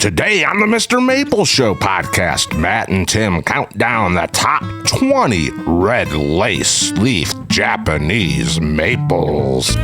Today on the MrMaple Show podcast, Matt and Tim count down the top 20 red lace leaf Japanese maples.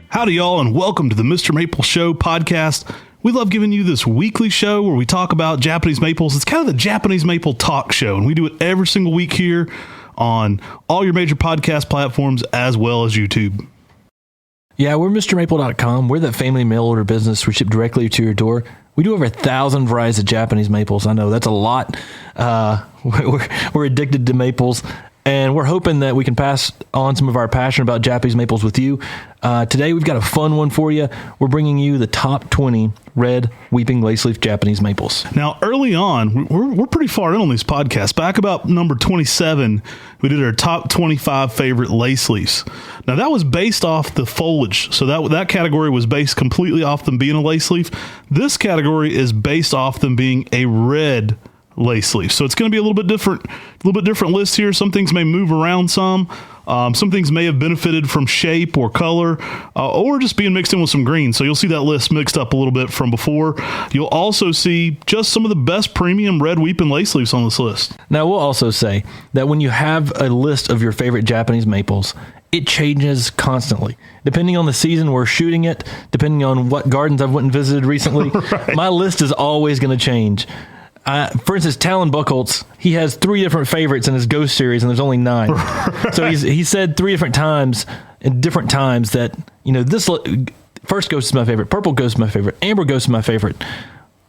Howdy, y'all, and welcome to the MrMaple Show podcast. We love giving you this weekly show where we talk about Japanese maples. It's kind of the Japanese maple talk show, and we do it every single week here on all your major podcast platforms as well as YouTube. Yeah, we're MrMaple.com. We're that family mail order business. We ship directly to your door. We do over 1,000 varieties of Japanese maples. I know that's a lot. We're addicted to maples. And we're hoping that we can pass on some of our passion about Japanese maples with you. Today, we've got a fun one for you. We're bringing you the top 20 red weeping laceleaf Japanese maples. Now, early on, we're pretty far in on these podcasts. Back about number 27, we did our top 25 favorite laceleafs. Now, that was based off the foliage. So that category was based completely off them being a laceleaf. This category is based off them being a red lace leaf. So it's going to be a little bit different list here. Some things may move around some things may have benefited from shape or color, or just being mixed in with some green. So you'll see that list mixed up a little bit from before. You'll also see just some of the best premium red weeping lace leaves on this list. Now, we'll also say that when you have a list of your favorite Japanese maples, it changes constantly. Depending on the season we're shooting it, depending on what gardens I've went and visited recently, right. My list is always going to change. For instance, Talon Buchholz, he has 3 different favorites in his Ghost series, and there's only 9. Right. So he said 3 different times, in different times, that, you know, this first Ghost is my favorite, purple Ghost is my favorite, amber Ghost is my favorite.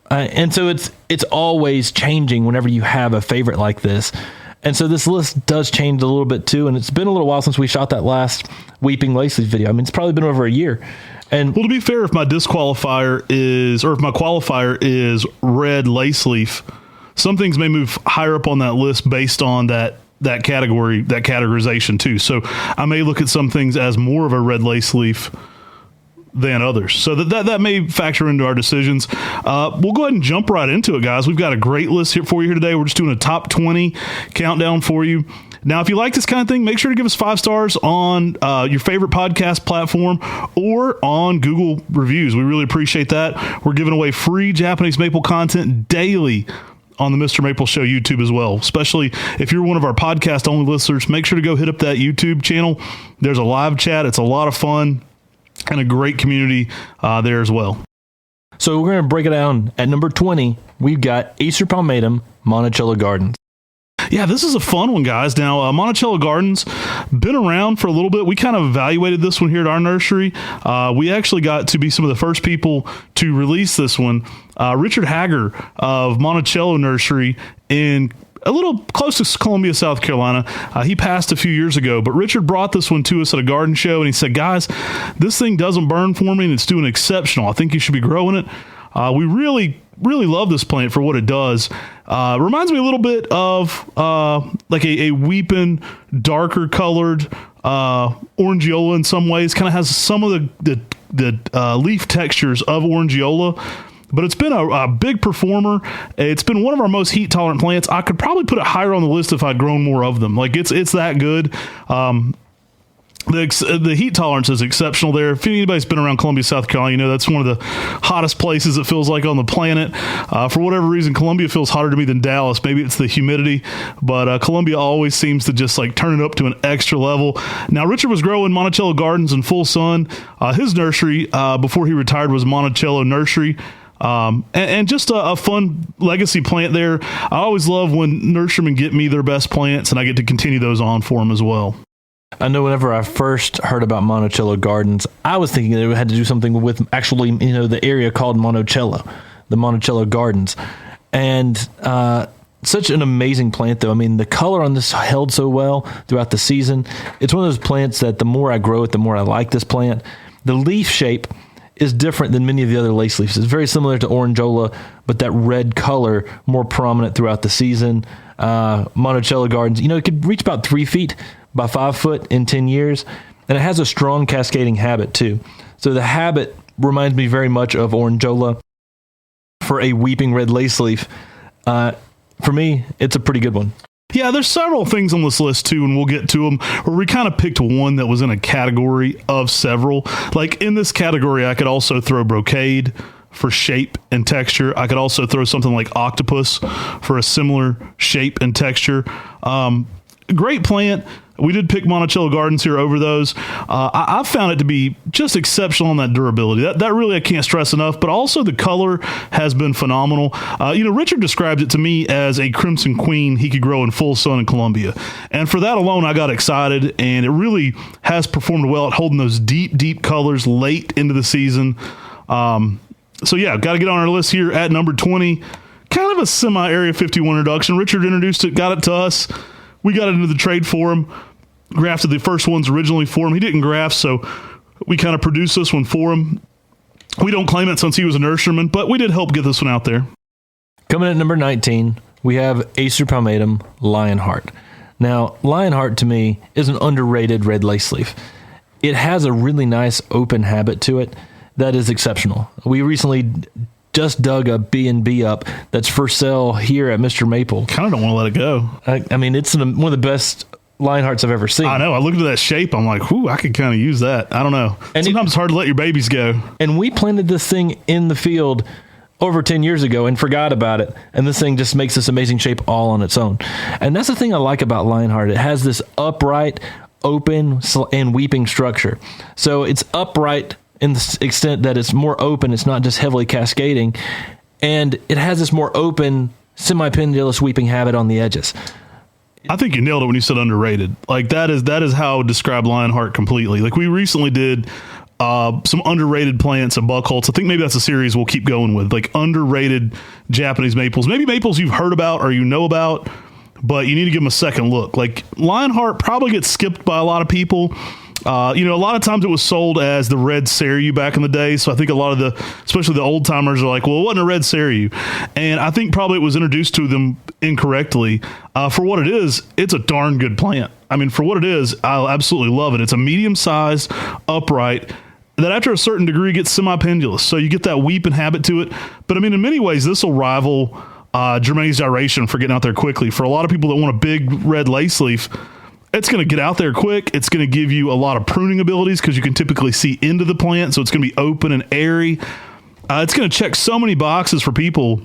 And so it's always changing whenever you have a favorite like this. And so this list does change a little bit too, and it's been a little while since we shot that last Weeping Laceleaf video. I mean, it's probably been over a year. And well, to be fair, if my qualifier is red lace leaf, some things may move higher up on that list based on that category, that categorization too. So I may look at some things as more of a red lace leaf than others. So that may factor into our decisions. We'll go ahead and jump right into it, guys. We've got a great list here for you here today. We're just doing a top 20 countdown for you. Now, if you like this kind of thing, make sure to give us 5 stars on your favorite podcast platform or on Google reviews. We really appreciate that. We're giving away free Japanese maple content daily on the MrMaple Show YouTube as well. Especially if you're one of our podcast-only listeners, make sure to go hit up that YouTube channel. There's a live chat. It's a lot of fun and a great community there as well. So we're going to break it down. At number 20, we've got Acer Palmatum, Monachello Gardens. Yeah, this is a fun one, guys. Now, Monachello Gardens, been around for a little bit. We kind of evaluated this one here at our nursery. We actually got to be some of the first people to release this one. Richard Hager of Monachello Nursery in a little close to Columbia, South Carolina. He passed a few years ago, but Richard brought this one to us at a garden show, and he said, guys, this thing doesn't burn for me, and it's doing exceptional. I think you should be growing it. We really love this plant for what it does. Reminds me a little bit of like a weeping, darker colored Orangeola in some ways. Kind of has some of the leaf textures of Orangeola. But it's been a big performer. It's been one of our most heat tolerant plants. I could probably put it higher on the list if I'd grown more of them. Like it's that good. The heat tolerance is exceptional there. If anybody's been around Columbia, South Carolina, you know that's one of the hottest places it feels like on the planet. For whatever reason, Columbia feels hotter to me than Dallas. Maybe it's the humidity, but Columbia always seems to just like turn it up to an extra level. Now, Richard was growing Monachello Gardens in full sun. His nursery before he retired was Monachello Nursery. And just a fun legacy plant there. I always love when nurserymen get me their best plants, and I get to continue those on for them as well. I know whenever I first heard about Monachello Gardens, I was thinking that it had to do something with actually, you know, the area called Monachello, the Monachello Gardens. And such an amazing plant, though. I mean, the color on this held so well throughout the season. It's one of those plants that the more I grow it, the more I like this plant. The leaf shape is different than many of the other lace leaves. It's very similar to Orangeola, but that red color more prominent throughout the season. Monachello Gardens, it could reach about 3 feet by 5 foot in 10 years. And it has a strong cascading habit too. So the habit reminds me very much of Orangeola for a weeping red lace leaf. For me, it's a pretty good one. Yeah, there's several things on this list too, and we'll get to them, where we kind of picked one that was in a category of several. Like in this category, I could also throw brocade for shape and texture. I could also throw something like octopus for a similar shape and texture. Great plant. We did pick Monachello Gardens here over those. I found it to be just exceptional on that durability. That really I can't stress enough, but also the color has been phenomenal. Richard described it to me as a Crimson Queen he could grow in full sun in Colombia. And for that alone, I got excited, and it really has performed well at holding those deep, deep colors late into the season. So yeah, got to get on our list here at number 20. Kind of a semi-Area 51 introduction. Richard introduced it, got it to us. We got it into the trade for him, grafted the first ones originally for him. He didn't graft, so we kind of produced this one for him. We don't claim it since he was a nurseryman, but we did help get this one out there. Coming at number 19, we have Acer palmatum Lionhart. Now, Lionhart to me is an underrated red lace leaf. It has a really nice open habit to it that is exceptional. We recently just dug a B&B up that's for sale here at MrMaple. Kind of don't want to let it go. I mean, it's one of the best Lionhearts I've ever seen. I know. I looked at that shape. I'm like, I could kind of use that. I don't know. And sometimes it's hard to let your babies go. And we planted this thing in the field over 10 years ago and forgot about it. And this thing just makes this amazing shape all on its own. And that's the thing I like about Lionheart. It has this upright, open, and weeping structure. So it's upright in the extent that it's more open. It's not just heavily cascading. And it has this more open, semi-pendulous weeping habit on the edges. I think you nailed it when you said underrated. Like that is how I would describe Lionheart completely. Like we recently did some underrated plants at Buckholz. I think maybe that's a series we'll keep going with, like underrated Japanese maples. Maybe maples you've heard about or you know about, but you need to give them a second look. Like Lionheart probably gets skipped by a lot of people. A lot of times it was sold as the red Seryu back in the day. So I think a lot of especially the old timers are like, well, it wasn't a red Seryu. And I think probably it was introduced to them incorrectly. For what it is, it's a darn good plant. I mean, for what it is, I absolutely love it. It's a medium-sized, upright, that after a certain degree gets semi-pendulous. So you get that weeping habit to it. But I mean, in many ways, this will rival Germain's gyration for getting out there quickly. For a lot of people that want a big red lace leaf, it's going to get out there quick. It's going to give you a lot of pruning abilities because you can typically see into the plant. So it's going to be open and airy. It's going to check so many boxes for people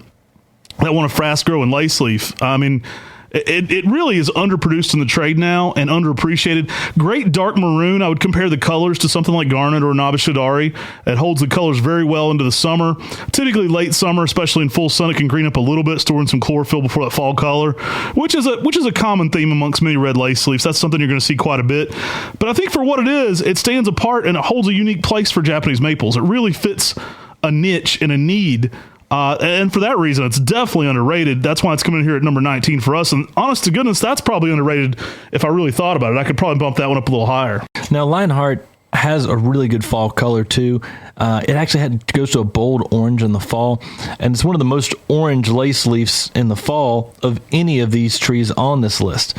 that want a fast growing lace leaf. I mean, it really is underproduced in the trade now and underappreciated. Great dark maroon. I would compare the colors to something like garnet or novice shadari. It holds the colors very well into the summer. Typically late summer, especially in full sun, it can green up a little bit, storing some chlorophyll before that fall color, which is a common theme amongst many red lace leaves. That's something you're going to see quite a bit. But I think for what it is, it stands apart and it holds a unique place for Japanese maples. It really fits a niche and a need. And for that reason, it's definitely underrated. That's why it's coming in here at number 19 for us. And honest to goodness, that's probably underrated if I really thought about it. I could probably bump that one up a little higher. Now, Lionheart has a really good fall color, too. It actually goes to a bold orange in the fall. And it's one of the most orange lace leaves in the fall of any of these trees on this list.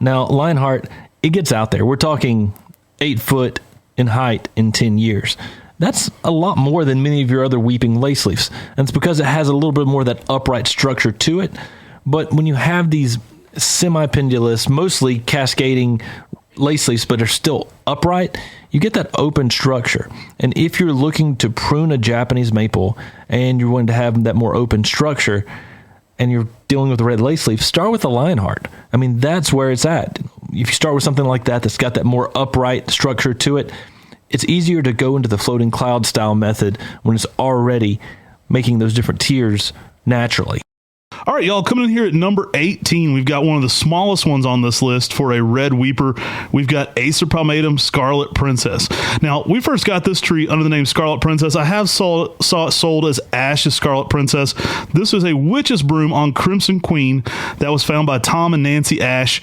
Now, Lionheart, it gets out there. We're talking 8 foot in height in 10 years. That's a lot more than many of your other weeping lace leaves. And it's because it has a little bit more of that upright structure to it. But when you have these semi-pendulous, mostly cascading lace leaves, but are still upright, you get that open structure. And if you're looking to prune a Japanese maple and you're wanting to have that more open structure and you're dealing with a red lace leaf, start with the Lionheart. I mean, that's where it's at. If you start with something like that that's got that more upright structure to it, it's easier to go into the floating cloud style method when it's already making those different tiers naturally. All right, y'all, coming in here at number 18, we've got one of the smallest ones on this list for a red weeper. We've got Acer palmatum Scarlet Princess. Now, we first got this tree under the name Scarlet Princess. I have saw it sold as Ash's Scarlet Princess. This is a witch's broom on Crimson Queen that was found by Tom and Nancy Ash.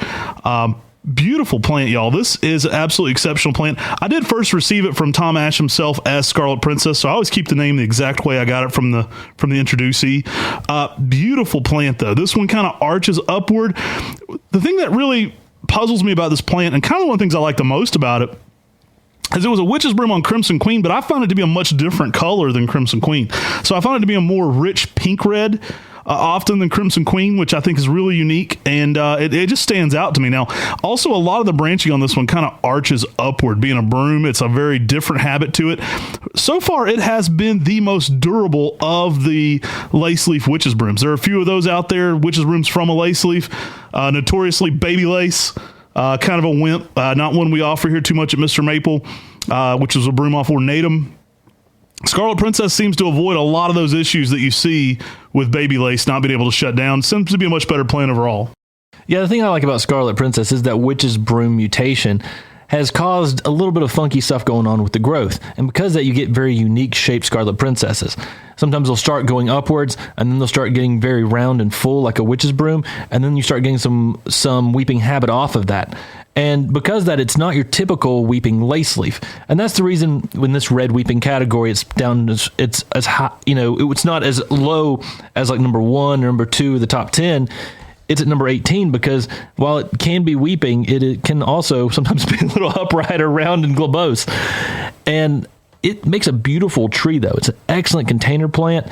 Beautiful plant, y'all. This is an absolutely exceptional plant. I did first receive it from Tom Ash himself as Scarlet Princess, so I always keep the name the exact way I got it from the introducee. Beautiful plant, though. This one kind of arches upward. The thing that really puzzles me about this plant, and kind of one of the things I like the most about it, is it was a witch's broom on Crimson Queen, but I found it to be a much different color than Crimson Queen. So I found it to be a more rich pink red often than Crimson Queen, which I think is really unique, and it just stands out to me. Now, also, a lot of the branching on this one kind of arches upward. Being a broom, it's a very different habit to it. So far, it has been the most durable of the Laceleaf witch's brooms. There are a few of those out there, witch's brooms from a Laceleaf, notoriously baby lace. Kind of a wimp, not one we offer here too much at Mr. Maple, which is a broom off ornatum. Scarlet Princess seems to avoid a lot of those issues that you see with baby lace not being able to shut down. Seems to be a much better plant overall. Yeah, the thing I like about Scarlet Princess is that witch's broom mutation has caused a little bit of funky stuff going on with the growth. And because of that, you get very unique shaped Scarlet Princesses. Sometimes they'll start going upwards, and then they'll start getting very round and full like a witch's broom, and then you start getting some weeping habit off of that. And because of that, it's not your typical weeping Laceleaf. And that's the reason in this red weeping category, it's down, it's as high, it's not as low as like number 1 or number 2, the top 10. It's at number 18 because while it can be weeping, it can also sometimes be a little upright or round and globose. And it makes a beautiful tree, though. It's an excellent container plant.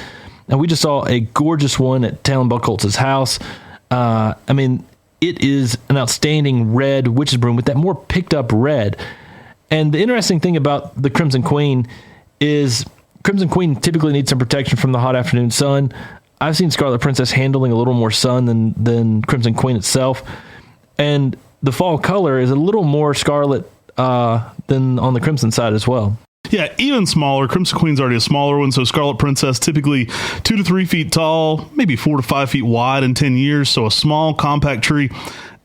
And we just saw a gorgeous one at Talon Buckholtz's house. It is an outstanding red witch's broom with that more picked up red. And the interesting thing about the Crimson Queen is Crimson Queen typically needs some protection from the hot afternoon sun. I've seen Scarlet Princess handling a little more sun than Crimson Queen itself. And the fall color is a little more scarlet than on the Crimson side as well. Yeah, even smaller. Crimson Queen's already a smaller one, so Scarlet Princess typically 2 to 3 feet tall, maybe 4 to 5 feet wide in 10 years, so a small, compact tree.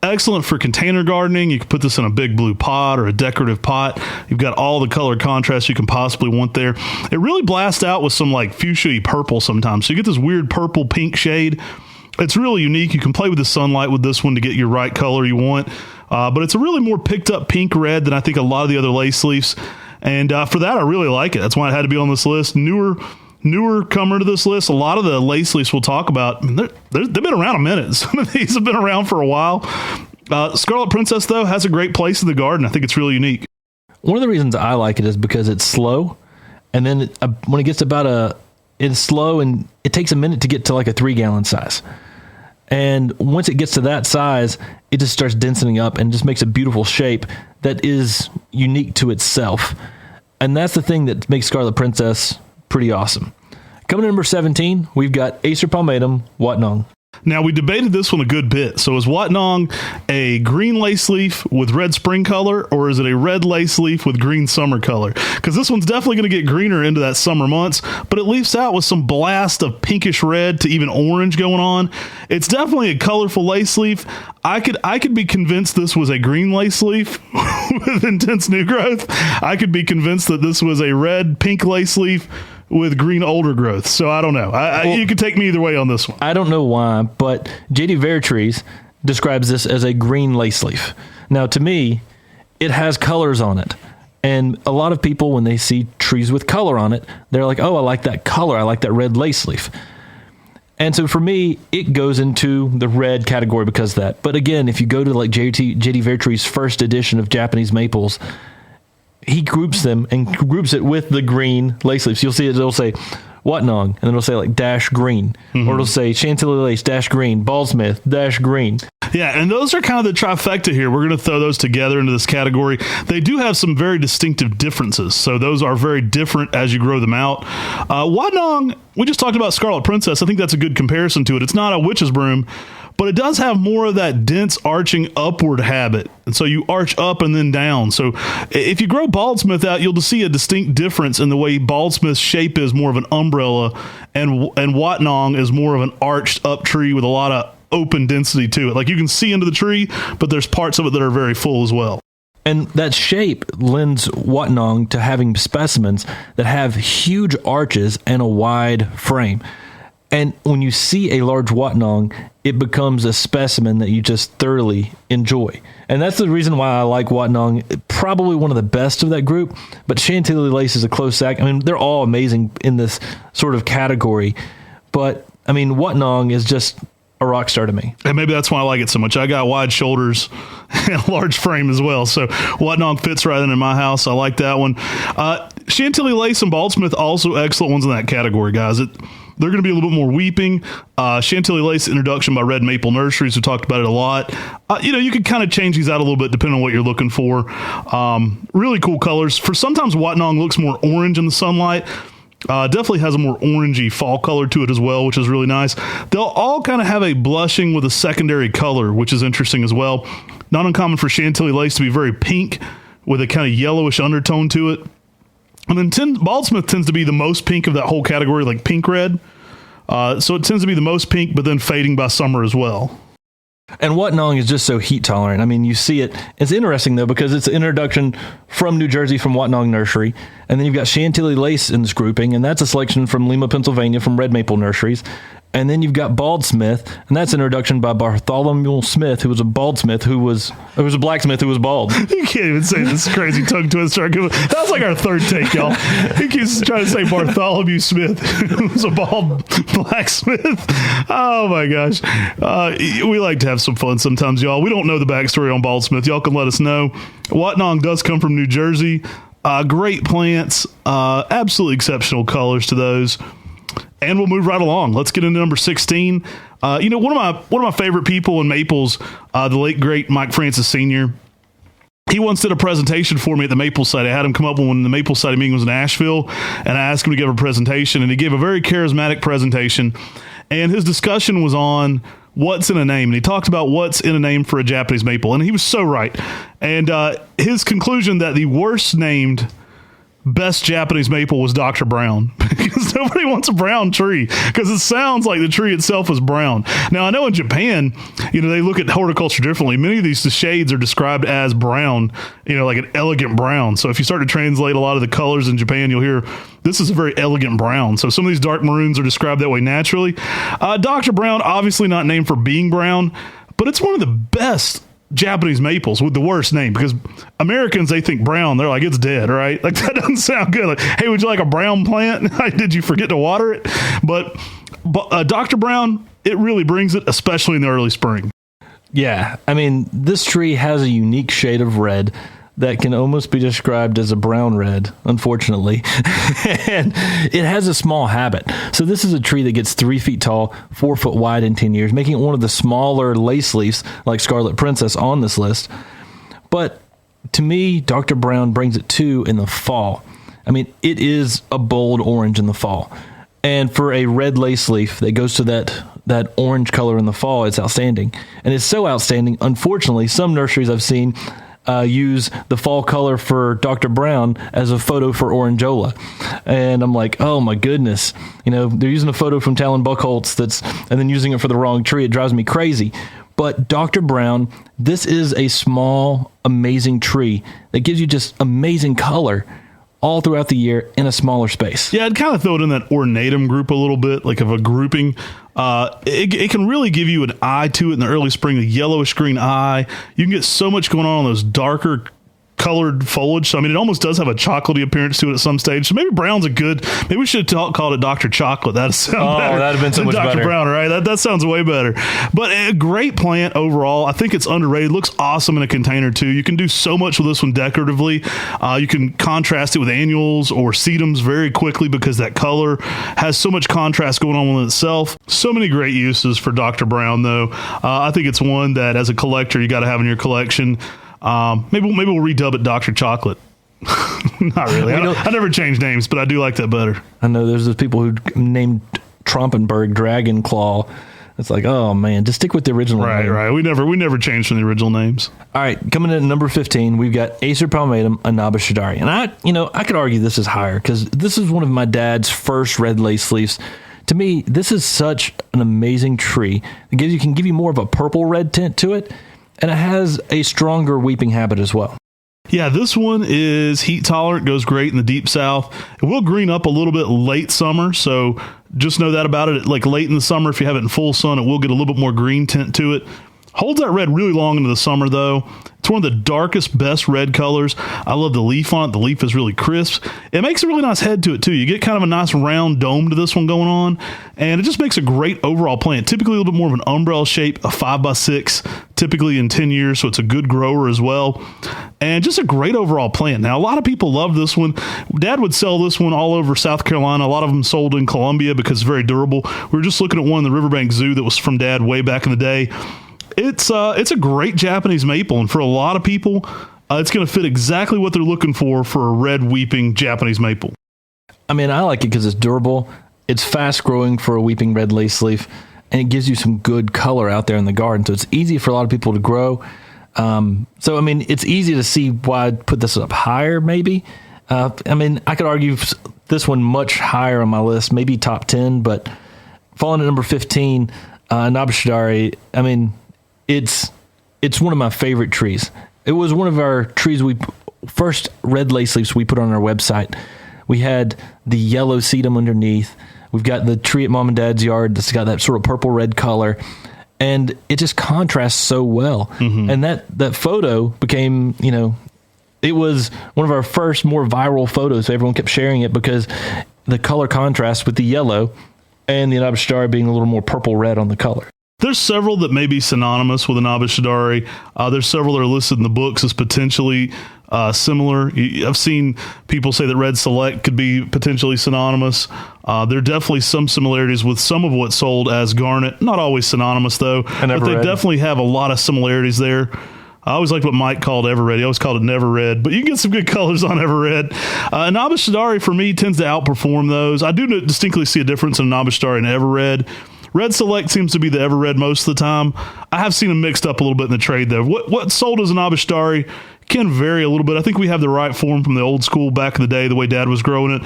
Excellent for container gardening. You can put this in a big blue pot or a decorative pot. You've got all the color contrast you can possibly want there. It really blasts out with some like fuchsia purple sometimes. So you get this weird purple pink shade. It's really unique. You can play with the sunlight with this one to get your right color you want. But it's a really more picked up pink red than I think a lot of the other Laceleafs. And for that, I really like it. That's why it had to be on this list. Newer comer to this list. A lot of the Laceleafs we'll talk about, they've been around a minute. Some of these have been around for a while. Scarlet Princess, though, has a great place in the garden. I think it's really unique. One of the reasons I like it is because it's slow. And then when it gets it's slow and it takes a minute to get to like a 3-gallon size. And once it gets to that size, it just starts densening up and just makes a beautiful shape that is unique to itself. And that's the thing that makes Scarlet Princess pretty awesome. Coming in number 17, we've got Acer palmatum Watnong. Now, we debated this one a good bit. So is Watnong a green Laceleaf with red spring color, or is it a red Laceleaf with green summer color? Because this one's definitely going to get greener into that summer months, but it leaves out with some blast of pinkish red to even orange going on. It's definitely a colorful Laceleaf. I could be convinced this was a green Laceleaf with intense new growth. I could be convinced that this was a red pink Laceleaf with green older growth. So I don't know. You could take me either way on this one. I don't know why, but J.D. Vertrees describes this as a green Laceleaf. Now, to me, it has colors on it. And a lot of people, when they see trees with color on it, they're like, oh, I like that color. I like that red Laceleaf. And so for me, it goes into the red category because of that. But again, if you go to like J.D. Vertrees' first edition of Japanese maples, he groups them and groups it with the green Laceleafs. You'll see it'll say Watnong, and then it'll say like dash green, or it'll say Chantilly lace dash green, Ballsmith dash green. Yeah, and those are kind of the trifecta here. We're going to throw those together into this category. They do have some very distinctive differences, so those are very different as you grow them out. Watnong, we just talked about Scarlet Princess. I think that's a good comparison to it. It's not a witch's broom, but it does have more of that dense arching upward habit. And so you arch up and then down. So if you grow Baldsmith out, you'll see a distinct difference in the way Baldsmith's shape is more of an umbrella and Watnong is more of an arched up tree with a lot of open density to it. Like you can see into the tree, but there's parts of it that are very full as well. And that shape lends Watnong to having specimens that have huge arches and a wide frame. And when you see a large Watnong, it becomes a specimen that you just thoroughly enjoy. And that's the reason why I like Watnong, probably one of the best of that group. But Chantilly Lace is a close second. I mean, they're all amazing in this sort of category. But, I mean, Watnong is just a rock star to me. And maybe that's why I like it so much. I got wide shoulders and a large frame as well. So Watnong fits right in my house. I like that one. Chantilly Lace and Baldsmith, also excellent ones in that category, guys. They're going to be a little bit more weeping. Chantilly Lace introduction by Red Maple Nurseries. We talked about it a lot. You can kind of change these out a little bit depending on what you're looking for. Really cool colors. For sometimes Watnong looks more orange in the sunlight. Definitely has a more orangey fall color to it as well, which is really nice. They'll all kind of have a blushing with a secondary color, which is interesting as well. Not uncommon for Chantilly Lace to be very pink with a kind of yellowish undertone to it. And then Baldsmith tends to be the most pink of that whole category, like pink red. So it tends to be the most pink, but then fading by summer as well. And Watnong is just so heat tolerant. I mean, you see it. It's interesting, though, because it's an introduction from New Jersey from Watnong Nursery. And then you've got Chantilly Lace in this grouping, and that's a selection from Lima, Pennsylvania, from Red Maple Nurseries. And then you've got Baldsmith, and that's an introduction by Bartholomew Smith, who was a baldsmith, who was a blacksmith who was bald. You can't even say this crazy tongue twister. That was like our third take, y'all. He keeps trying to say Bartholomew Smith, who was a bald blacksmith. Oh, my gosh. We like to have some fun sometimes, y'all. We don't know the backstory on Baldsmith. Y'all can let us know. Watnong does come from New Jersey. Great plants. Absolutely exceptional colors to those. And we'll move right along. Let's get into number 16. One of my favorite people in maples, the late great Mike Francis Sr. He once did a presentation for me at the Maple Site. I had him come up when the Maple Site meeting was in Asheville, and I asked him to give a presentation, and he gave a very charismatic presentation. And his discussion was on what's in a name, and he talked about what's in a name for a Japanese maple, and he was so right. And his conclusion that the worst named best Japanese maple was Dr. Brown, because nobody wants a brown tree, because it sounds like the tree itself is brown. Now, I know in Japan, they look at horticulture differently. Many of these shades are described as brown, like an elegant brown. So if you start to translate a lot of the colors in Japan, you'll hear this is a very elegant brown. So some of these dark maroons are described that way naturally. Dr. Brown, obviously not named for being brown, but it's one of the best Japanese maples with the worst name, because Americans, they think brown, they're like, it's dead, right? Like, that doesn't sound good. Like, hey, would you like a brown plant? Did you forget to water it? But Dr. Brown, it really brings it, especially in the early spring. Yeah, I mean, this tree has a unique shade of red that can almost be described as a brown red, unfortunately. And it has a small habit. So this is a tree that gets 3 feet tall, 4 foot wide in 10 years, making it one of the smaller Laceleafs, like Scarlet Princess, on this list. But to me, Dr. Brown brings it too in the fall. I mean, it is a bold orange in the fall. And for a red Laceleaf that goes to that orange color in the fall, it's outstanding. And it's so outstanding, unfortunately, some nurseries I've seen use the fall color for Dr. Brown as a photo for Orangeola. And I'm like, oh my goodness. They're using a photo from Talon Buckholtz and then using it for the wrong tree. It drives me crazy. But Dr. Brown, this is a small, amazing tree that gives you just amazing color all throughout the year in a smaller space. Yeah, I'd kind of throw it in that ornatum group a little bit, like of a grouping. It can really give you an eye to it in the early spring, the yellowish green eye. You can get so much going on those darker colored foliage. So, I mean, it almost does have a chocolatey appearance to it at some stage. So maybe brown's maybe we should have called it Dr. Chocolate. That'd sound better. That'd have been so much Dr. better. Brown, right? That sounds way better. But a great plant overall. I think it's underrated. Looks awesome in a container too. You can do so much with this one decoratively. You can contrast it with annuals or sedums very quickly, because that color has so much contrast going on with itself. So many great uses for Dr. Brown, though. I think it's one that as a collector, you got to have in your collection. Maybe we'll redub it Dr. Chocolate. Not really. I never change names, but I do like that better. I know there's those people who named Trompenberg Dragon Claw. It's like, oh man, just stick with the original name. Right. We never changed from the original names. All right, coming in at number 15, we've got Acer palmatum Anaba shadari. And I could argue this is higher, because this is one of my dad's first red Laceleafs. To me, this is such an amazing tree. It can give you more of a purple red tint to it. And it has a stronger weeping habit as well. Yeah, this one is heat tolerant, goes great in the deep south. It will green up a little bit late summer, so just know that about it. Like late in the summer, if you have it in full sun, it will get a little bit more green tint to it. Holds that red really long into the summer, though. It's one of the darkest, best red colors. I love the leaf on it. The leaf is really crisp. It makes a really nice head to it, too. You get kind of a nice round dome to this one going on, and it just makes a great overall plant. Typically a little bit more of an umbrella shape, a 5x6, typically in 10 years, so it's a good grower as well. And just a great overall plant. Now, a lot of people love this one. Dad would sell this one all over South Carolina. A lot of them sold in Columbia because it's very durable. We were just looking at one in the Riverbank Zoo that was from Dad way back in the day. It's a great Japanese maple, and for a lot of people, it's going to fit exactly what they're looking for a red weeping Japanese maple. I mean, I like it because it's durable. It's fast growing for a weeping red lace leaf, and it gives you some good color out there in the garden. So it's easy for a lot of people to grow. So, I mean, it's easy to see why I'd put this up higher, maybe. I mean, I could argue this one much higher on my list, maybe top 10, but falling at number 15, Shadari, I mean, it's one of my favorite trees. It was one of our trees first red lace leaves we put on our website. We had the yellow sedum underneath. We've got the tree at Mom and Dad's yard that's got that sort of purple red color, and it just contrasts so well. Mm-hmm. And that photo became, it was one of our first more viral photos. So everyone kept sharing it because the color contrast with the yellow and the Shadari being a little more purple red on the color. There's several that may be synonymous with Shadari. There's several that are listed in the books as potentially similar. I've seen people say that Red Select could be potentially synonymous. There are definitely some similarities with some of what's sold as Garnet. Not always synonymous, though. But they definitely have a lot of similarities there. I always liked what Mike called Everred. He always called it Never Red, but you can get some good colors on Everred. Shadari, for me, tends to outperform those. I do distinctly see a difference in Shadari and Everred. Red Select seems to be the Everred most of the time. I have seen them mixed up a little bit in the trade, though. What's sold as an Shadari can vary a little bit. I think we have the right form from the old school back in the day, the way Dad was growing it.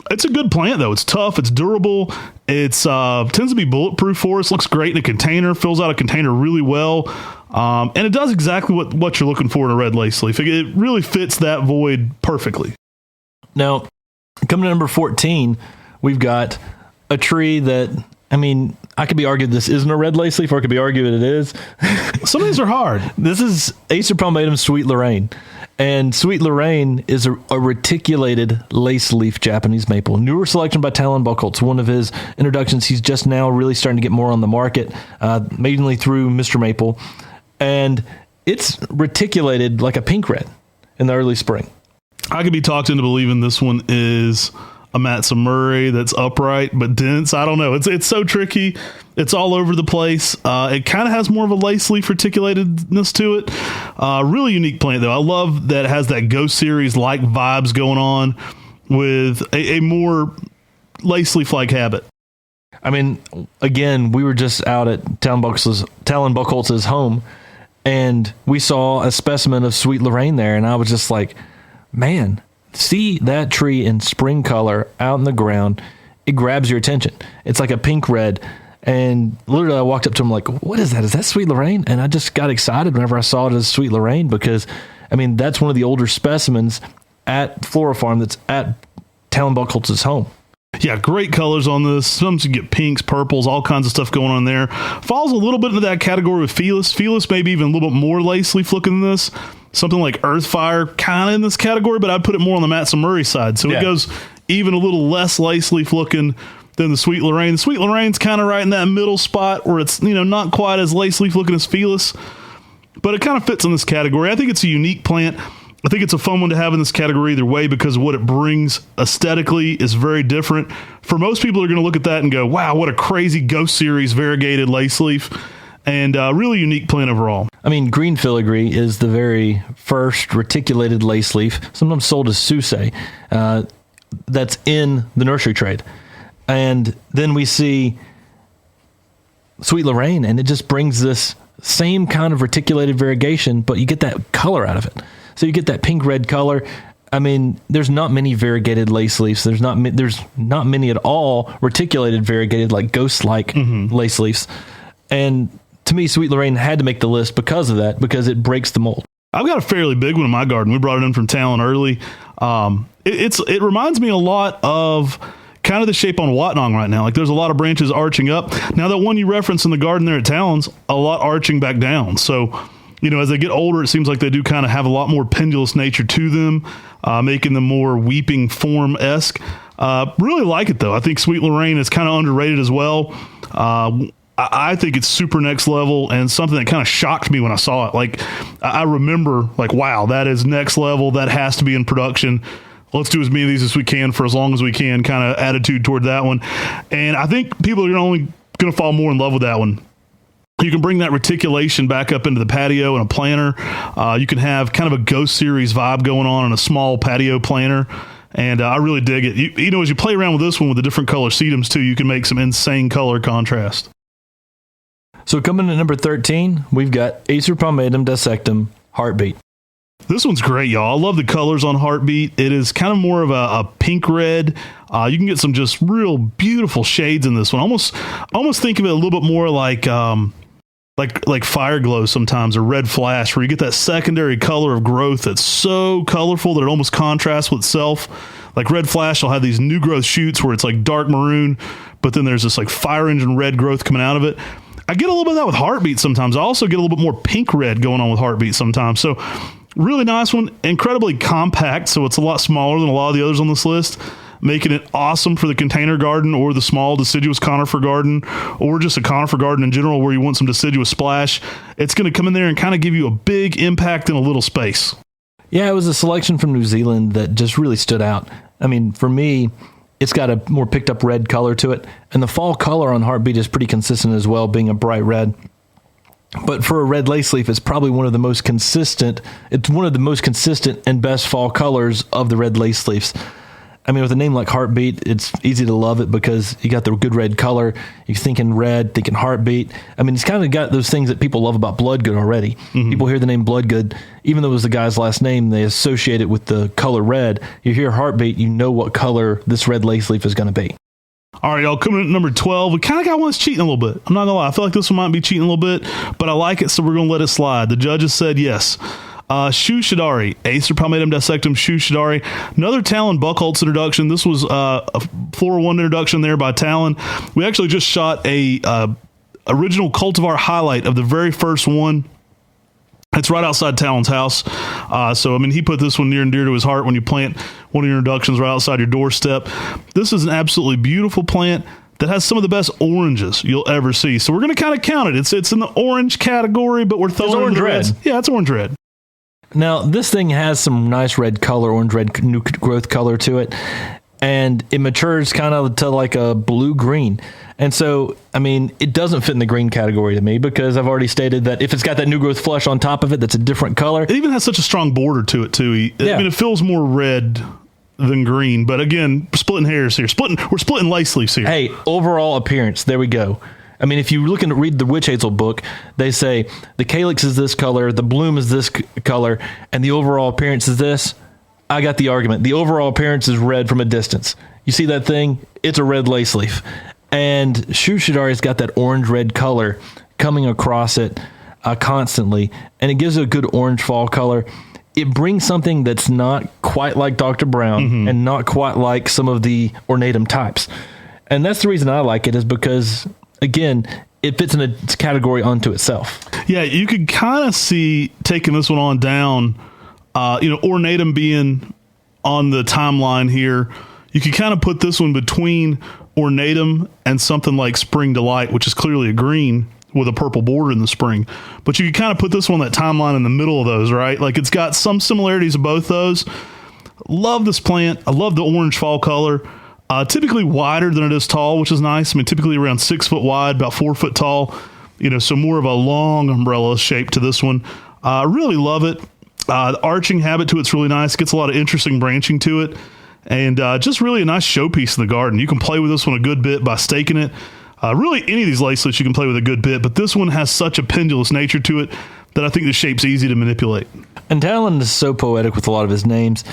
It's a good plant, though. It's tough. It's durable. It tends to be bulletproof for us. Looks great in a container. Fills out a container really well. And it does exactly what you're looking for in a red lace leaf. It really fits that void perfectly. Now, coming to number 14, we've got a tree that, I mean, I could be argued this isn't a red lace leaf, or it could be argued it is. Some of these are hard. This is Acer palmatum Sweet Lorraine. And Sweet Lorraine is a reticulated lace leaf Japanese maple. Newer selection by Talon Buchholz, one of his introductions. He's just now really starting to get more on the market, mainly through MrMaple. And it's reticulated like a pink red in the early spring. I could be talked into believing this one is a Matzo Murray that's upright but dense. I don't know. It's so tricky. It's all over the place. It kind of has more of a lace leaf reticulatedness to it. Really unique plant, though. I love that it has that Ghost Series-like vibes going on with a more lace leaf-like habit. I mean, again, we were just out at Talon Buchholz's home, and we saw a specimen of Sweet Lorraine there, and I was just like, man, see that tree in spring color out in the ground. It grabs your attention. It's like a pink red. And literally I walked up to him like, what is that? Is that Sweet Lorraine? And I just got excited whenever I saw it as Sweet Lorraine, because, I mean, that's one of the older specimens at Flora Farm that's at Talon Buchholz's home. Yeah, great colors on this. Sometimes you get pinks, purples, all kinds of stuff going on there. Falls a little bit into that category with Felis. Felis maybe even a little bit more lace leaf looking than this. Something like Earthfire kind of in this category, but I'd put it more on the Matzo Murray side. So It goes even a little less lace leaf looking than the Sweet Lorraine. The Sweet Lorraine's kind of right in that middle spot where it's, not quite as lace leaf looking as Felis, but it kind of fits in this category. I think it's a unique plant. I think it's a fun one to have in this category either way, because of what it brings aesthetically is very different. For most people, are going to look at that and go, wow, what a crazy Ghost Series variegated lace leaf, and really unique plant overall. I mean, green filigree is the very first reticulated lace leaf, sometimes sold as Suse, that's in the nursery trade. And then we see Sweet Lorraine, and it just brings this same kind of reticulated variegation, but you get that color out of it. So you get that pink red color. I mean, there's not many variegated lace leaves. There's not many at all reticulated variegated like ghost-like lace leaves. And to me, Sweet Lorraine had to make the list because of that, because it breaks the mold. I've got a fairly big one in my garden. We brought it in from Talon early. It reminds me a lot of kind of the shape on Watnong right now. Like there's a lot of branches arching up. Now that one you referenced in the garden there at Talon's, a lot arching back down. So, as they get older, it seems like they do kind of have a lot more pendulous nature to them, making them more weeping form-esque. Really like it though. I think Sweet Lorraine is kind of underrated as well. I think it's super next level and something that kind of shocked me when I saw it. Like I remember like, wow, that is next level. That has to be in production. Let's do as many of these as we can for as long as we can kind of attitude toward that one. And I think people are only going to fall more in love with that one. You can bring that reticulation back up into the patio and a planter. You can have kind of a Ghost Series vibe going on in a small patio planter. And I really dig it. As you play around with this one with the different color sedums too, you can make some insane color contrast. So coming in at number 13, we've got Acer Palmatum Dissectum Heartbeat. This one's great, y'all. I love the colors on Heartbeat. It is kind of more of a pink red. You can get some just real beautiful shades in this one. Almost think of it a little bit more like Fire Glow sometimes, or Red Flash, where you get that secondary color of growth that's so colorful that it almost contrasts with itself. Like Red Flash will have these new growth shoots where it's like dark maroon, but then there's this like fire engine red growth coming out of it. I get a little bit of that with Heartbeat sometimes. I also get a little bit more pink red going on with Heartbeat sometimes. So really nice one, incredibly compact, so it's a lot smaller than a lot of the others on this list, making it awesome for the container garden or the small deciduous conifer garden or just a conifer garden in general where you want some deciduous splash. It's going to come in there and kind of give you a big impact in a little space. Yeah, it was a selection from New Zealand that just really stood out. I mean, for me, it's got a more picked up red color to it, and the fall color on Heartbeat is pretty consistent as well, being a bright red. But for a red lace leaf, it's probably one of the most consistent. It's one of the most consistent and best fall colors of the red lace leaves. I mean, with a name like Heartbeat, it's easy to love it because you got the good red color. You're thinking red, thinking Heartbeat. I mean, it's kind of got those things that people love about Bloodgood already. Mm-hmm. People hear the name Bloodgood, even though it was the guy's last name, they associate it with the color red. You hear Heartbeat, you know what color this red lace leaf is going to be. All right, y'all, coming in at number 12. We kind of got one that's cheating a little bit. I'm not going to lie. I feel like this one might be cheating a little bit, but I like it, so we're going to let it slide. The judges said yes. Shoe Shadari, Acer Palmatum Dissectum Shoe Shadari. Another Talon Buckholz introduction. This was a 401 introduction there by Talon. We actually just shot a original cultivar highlight of the very first one. It's right outside Talon's house. So, I mean, he put this one near and dear to his heart when you plant one of your introductions right outside your doorstep. This is an absolutely beautiful plant that has some of the best oranges you'll ever see. So we're going to kind of count it. It's in the orange category, but we're throwing orange red. Yeah, it's orange red. Now, this thing has some nice red color, orange red new growth color to it, and it matures kind of to like a blue-green. And so, I mean, it doesn't fit in the green category to me because I've already stated that if it's got that new growth flush on top of it, that's a different color. It even has such a strong border to it, too. Yeah. I mean, it feels more red than green, but again, splitting hairs here. We're splitting lace leaves here. Hey, overall appearance, there we go. I mean, if you look and read the Witch Hazel book, they say the calyx is this color, the bloom is this color, and the overall appearance is this. I got the argument. The overall appearance is red from a distance. You see that thing? It's a red lace leaf. And Shoe Shadari's got that orange-red color coming across it constantly, and it gives it a good orange fall color. It brings something that's not quite like Dr. Brown and not quite like some of the ornatum types. And that's the reason I like it, is because, again, it fits in a category unto itself. Yeah, you could kind of see taking this one on down, ornatum being on the timeline here. You could kind of put this one between ornatum and something like Spring Delight, which is clearly a green with a purple border in the spring. But you could kind of put this one on that timeline in the middle of those, right? Like it's got some similarities of both those. Love this plant. I love the orange fall color. Typically wider than it is tall, which is nice. I mean, typically around 6 foot wide, about 4 foot tall, so more of a long umbrella shape to this one. I really love it. The arching habit to it's really nice. Gets a lot of interesting branching to it. And just really a nice showpiece in the garden. You can play with this one a good bit by staking it. Really, any of these lace leaves you can play with a good bit, but this one has such a pendulous nature to it that I think the shape's easy to manipulate. And Talon is so poetic with a lot of his names.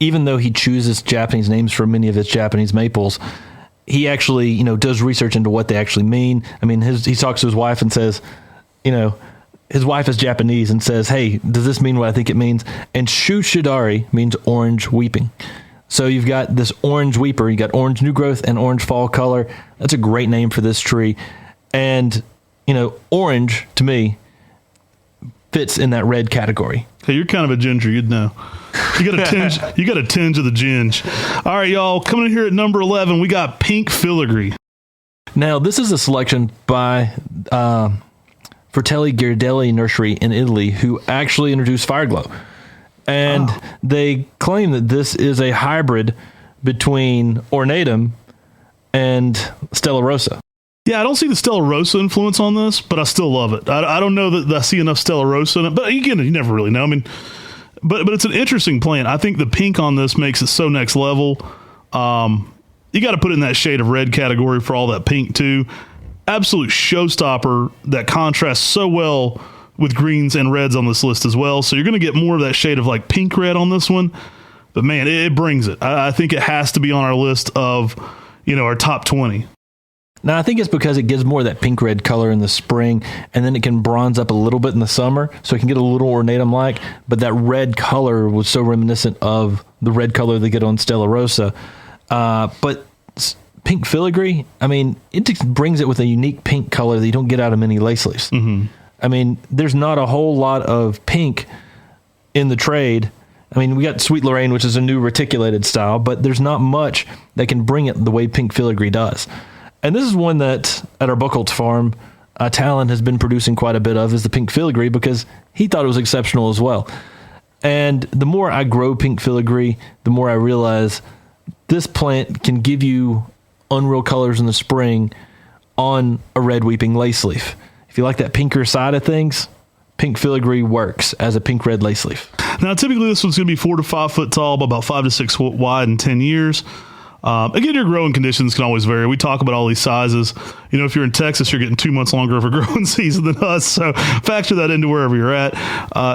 Even though he chooses Japanese names for many of his Japanese maples, he actually, does research into what they actually mean. I mean, he talks to his wife and says, his wife is Japanese and says, hey, does this mean what I think it means? And Shu Shadari means orange weeping. So you've got this orange weeper. You got orange new growth and orange fall color. That's a great name for this tree. And, orange, to me, fits in that red category. Hey, you're kind of a ginger, you'd know. You got a tinge. You got a tinge of the ginge. All right, y'all. Coming in here at number 11, we got pink filigree. Now, this is a selection by Fratelli Gherardelli Nursery in Italy, who actually introduced Fireglow. And they claim that this is a hybrid between Ornatum and Stella Rosa. Yeah, I don't see the Stella Rosa influence on this, but I still love it. I don't know that I see enough Stella Rosa in it, but again, you never really know. I mean, but it's an interesting plant. I think the pink on this makes it so next level. You got to put it in that shade of red category for all that pink too. Absolute showstopper that contrasts so well with greens and reds on this list as well. So you're going to get more of that shade of like pink red on this one. But man, it brings it. I think it has to be on our list of, our top 20. Now, I think it's because it gives more of that pink red color in the spring, and then it can bronze up a little bit in the summer, so it can get a little ornatum-like. But that red color was so reminiscent of the red color they get on Stella Rosa. But pink filigree, I mean, it just brings it with a unique pink color that you don't get out of many Laceleafs. Mm-hmm. I mean, there's not a whole lot of pink in the trade. I mean, we got Sweet Lorraine, which is a new reticulated style, but there's not much that can bring it the way pink filigree does. And this is one that at our Buchholz farm, Talon has been producing quite a bit of, is the pink filigree, because he thought it was exceptional as well. And the more I grow pink filigree, the more I realize this plant can give you unreal colors in the spring on a red weeping Laceleaf. If you like that pinker side of things, pink filigree works as a pink red Laceleaf. Now, typically this one's going to be 4 to 5 foot tall, about 5 to 6 foot wide in 10 years. Again, your growing conditions can always vary. We talk about all these sizes. If you're in Texas, you're getting 2 months longer of a growing season than us. So factor that into wherever you're at.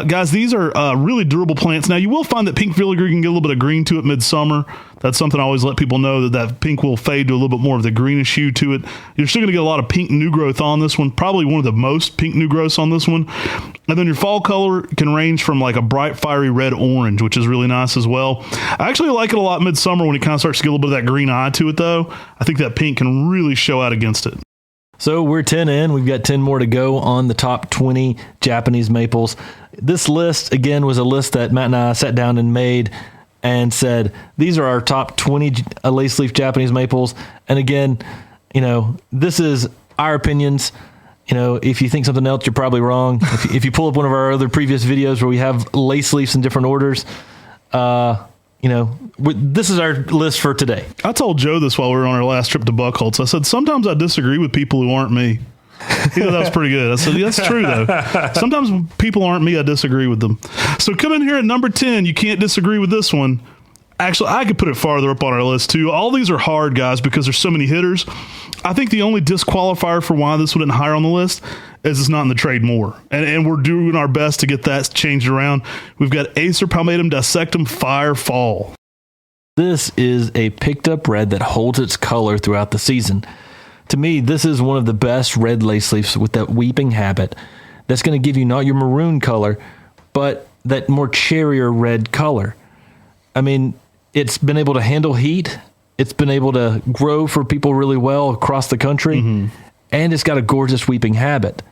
Guys, these are really durable plants. Now, you will find that pink filigree can get a little bit of green to it midsummer. That's something I always let people know, that pink will fade to a little bit more of the greenish hue to it. You're still going to get a lot of pink new growth on this one, probably one of the most pink new growths on this one. And then your fall color can range from like a bright, fiery red orange, which is really nice as well. I actually like it a lot midsummer when it kind of starts to get a little bit of that green eye to it, though. I think that pink can really show out against it. So we're 10 in. We've got 10 more to go on the top 20 Japanese maples. This list, again, was a list that Matt and I sat down and made and said, these are our top 20 Laceleaf Japanese maples. And again, this is our opinions. If you think something else, you're probably wrong. If you pull up one of our other previous videos where we have Laceleafs in different orders, this is our list for today. I told Joe this while we were on our last trip to Buchholz. I said, sometimes I disagree with people who aren't me. He thought that was pretty good. I said, that's true, though. Sometimes when people aren't me, I disagree with them. So coming here at number 10, you can't disagree with this one. Actually, I could put it farther up on our list, too. All these are hard, guys, because there's so many hitters. I think the only disqualifier for why this one isn't higher on the list is it's not in the trade more. And we're doing our best to get that changed around. We've got Acer palmatum dissectum Firefall. This is a picked up red that holds its color throughout the season. To me, this is one of the best red Laceleafs with that weeping habit that's going to give you not your maroon color, but that more cherrier red color. I mean, it's been able to handle heat. It's been able to grow for people really well across the country. Mm-hmm. And it's got a gorgeous weeping habit.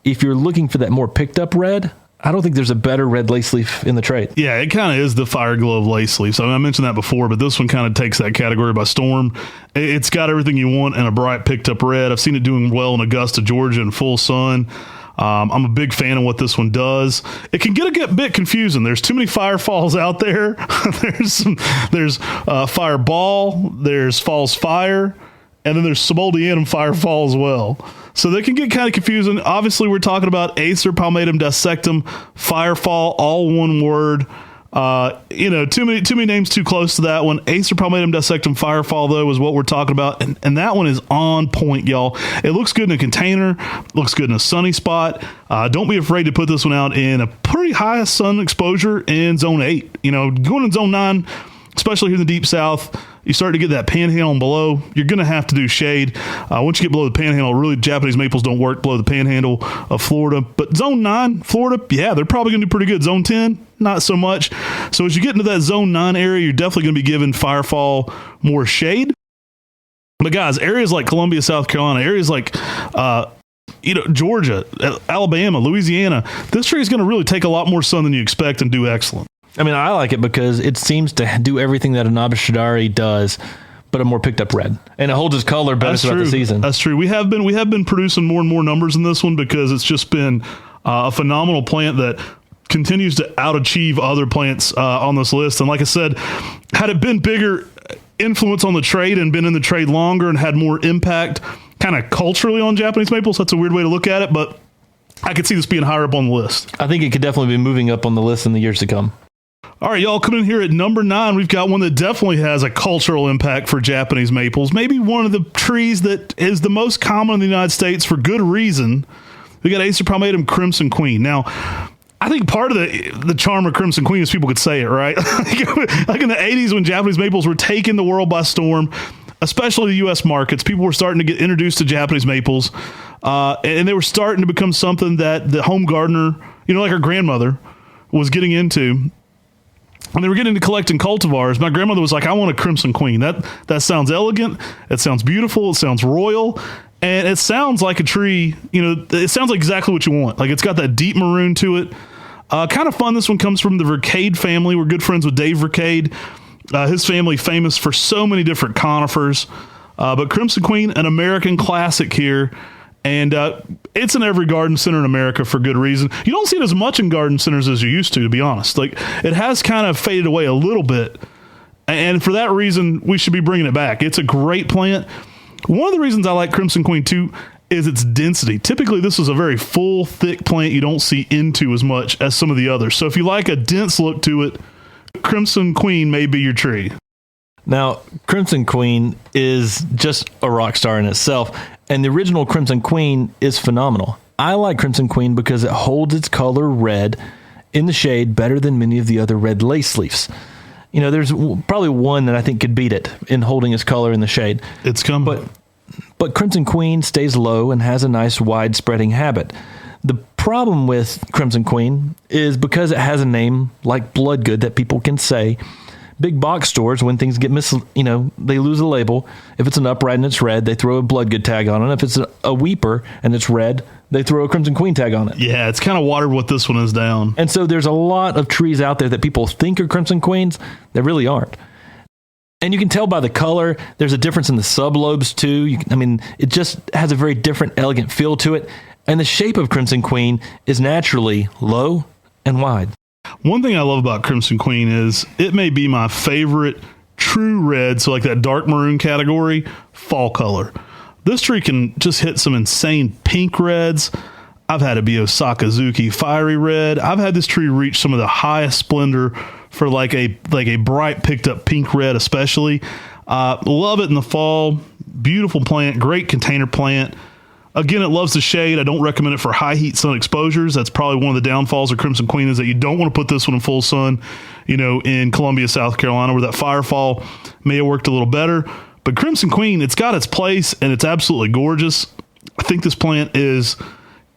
If you're looking for that more picked up red, I don't think there's a better red Laceleaf in the trade. Yeah, it kind of is the fire glow of Laceleaf. So I mentioned that before, but this one kind of takes that category by storm. It's got everything you want in a bright picked up red. I've seen it doing well in Augusta, Georgia in full sun. I'm a big fan of what this one does. It can get a bit confusing. There's too many Firefalls out there. there's Fireball, there's Falls Fire, and then there's Subuldianum Firefall as well. So they can get kind of confusing. Obviously, we're talking about Acer palmatum dissectum Firefall, all one word. Too many names too close to that one. Acer palmatum dissectum Firefall, though, is what we're talking about. And that one is on point, y'all. It looks good in a container, looks good in a sunny spot. Don't be afraid to put this one out in a pretty high sun exposure in zone 8. Going in zone 9, especially here in the deep south, you start to get that panhandle and below, you're going to have to do shade. Once you get below the panhandle, really Japanese maples don't work below the panhandle of Florida. But zone 9, Florida, yeah, they're probably going to do pretty good. Zone 10, not so much. So as you get into that zone 9 area, you're definitely going to be giving Firefall more shade. But guys, areas like Columbia, South Carolina, areas like Georgia, Alabama, Louisiana, this tree is going to really take a lot more sun than you expect and do excellent. I mean, I like it because it seems to do everything that a novice shadari does, but a more picked up red, and it holds its color better throughout the season. That's true. We have been producing more and more numbers in this one because it's just been a phenomenal plant that continues to outachieve other plants on this list. And like I said, had it been bigger influence on the trade and been in the trade longer and had more impact kind of culturally on Japanese maples, that's a weird way to look at it, but I could see this being higher up on the list. I think it could definitely be moving up on the list in the years to come. All right, y'all, coming in here at number 9, we've got one that definitely has a cultural impact for Japanese maples. Maybe one of the trees that is the most common in the United States for good reason. We got Acer palmatum Crimson Queen. Now, I think part of the charm of Crimson Queen is people could say it, right? Like in the 80s when Japanese maples were taking the world by storm, especially the U.S. markets, people were starting to get introduced to Japanese maples, and they were starting to become something that the home gardener, like our grandmother, was getting into. When they were getting into collecting cultivars, my grandmother was like, I want a Crimson Queen. That sounds elegant. It sounds beautiful. It sounds royal. And it sounds like a tree, it sounds like exactly what you want. Like it's got that deep maroon to it. Kind of fun. This one comes from the Vercade family. We're good friends with Dave Vercade. His family famous for so many different conifers. But Crimson Queen, an American classic here. And it's in every garden center in America for good reason. You don't see it as much in garden centers as you used to be honest. Like it has kind of faded away a little bit. And for that reason, we should be bringing it back. It's a great plant. One of the reasons I like Crimson Queen too is its density. Typically, this is a very full, thick plant you don't see into as much as some of the others. So if you like a dense look to it, Crimson Queen may be your tree. Now, Crimson Queen is just a rock star in itself, and the original Crimson Queen is phenomenal. I like Crimson Queen because it holds its color red in the shade better than many of the other red lace leaves. There's probably one that I think could beat it in holding its color in the shade. It's coming. But Crimson Queen stays low and has a nice wide spreading habit. The problem with Crimson Queen is because it has a name like Bloodgood that people can say, big box stores, when things get they lose a label. If it's an upright and it's red, they throw a Bloodgood tag on it. If it's a weeper and it's red, they throw a Crimson Queen tag on it. Yeah, it's kind of watered what this one is down. And so there's a lot of trees out there that people think are Crimson Queens that really aren't. And you can tell by the color, there's a difference in the sublobes too. It just has a very different, elegant feel to it. And the shape of Crimson Queen is naturally low and wide. One thing I love about Crimson Queen is it may be my favorite true red, so like that dark maroon category, fall color. This tree can just hit some insane pink reds. I've had it be Osakazuki fiery red. I've had this tree reach some of the highest splendor for like a bright picked up pink red especially. Love it in the fall. Beautiful plant, great container plant. Again, it loves the shade. I don't recommend it for high heat sun exposures. That's probably one of the downfalls of Crimson Queen is that you don't want to put this one in full sun, in Columbia, South Carolina, where that Firefall may have worked a little better. But Crimson Queen, it's got its place and it's absolutely gorgeous. I think this plant is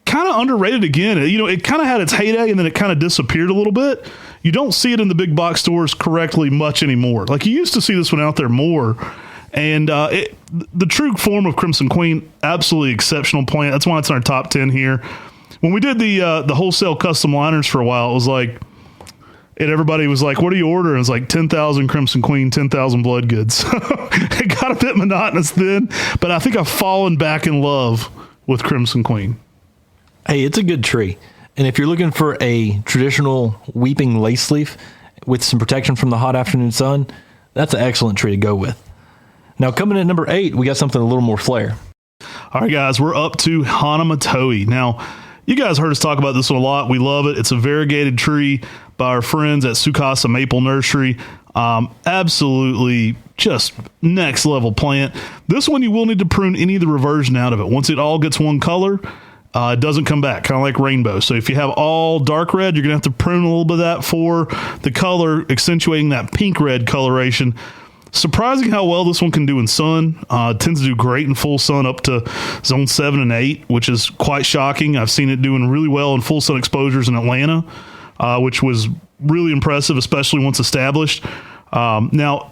kind of underrated again. It kind of had its heyday and then it kind of disappeared a little bit. You don't see it in the big box stores correctly much anymore. Like you used to see this one out there more. And the true form of Crimson Queen, absolutely exceptional plant. That's why it's in our top 10 here. When we did the wholesale custom liners for a while, it was like, and everybody was like, what do you order? And it was like 10,000 Crimson Queen, 10,000 Bloodgoods. It got a bit monotonous then, but I think I've fallen back in love with Crimson Queen. Hey, it's a good tree. And if you're looking for a traditional weeping lace leaf with some protection from the hot afternoon sun, that's an excellent tree to go with. Now, coming in at number 8, we got something a little more flair. All right, guys, we're up to Hana matoi. Now, you guys heard us talk about this one a lot. We love it. It's a variegated tree by our friends at Tsukasa Maple Nursery. Absolutely just next level plant. This one, you will need to prune any of the reversion out of it. Once it all gets one color, it doesn't come back, kind of like rainbow. So if you have all dark red, you're going to have to prune a little bit of that for the color, accentuating that pink red coloration. Surprising how well this one can do in sun. It tends to do great in full sun up to zone 7 and 8, which is quite shocking. I've seen it doing really well in full sun exposures in Atlanta, which was really impressive, especially once established. Now,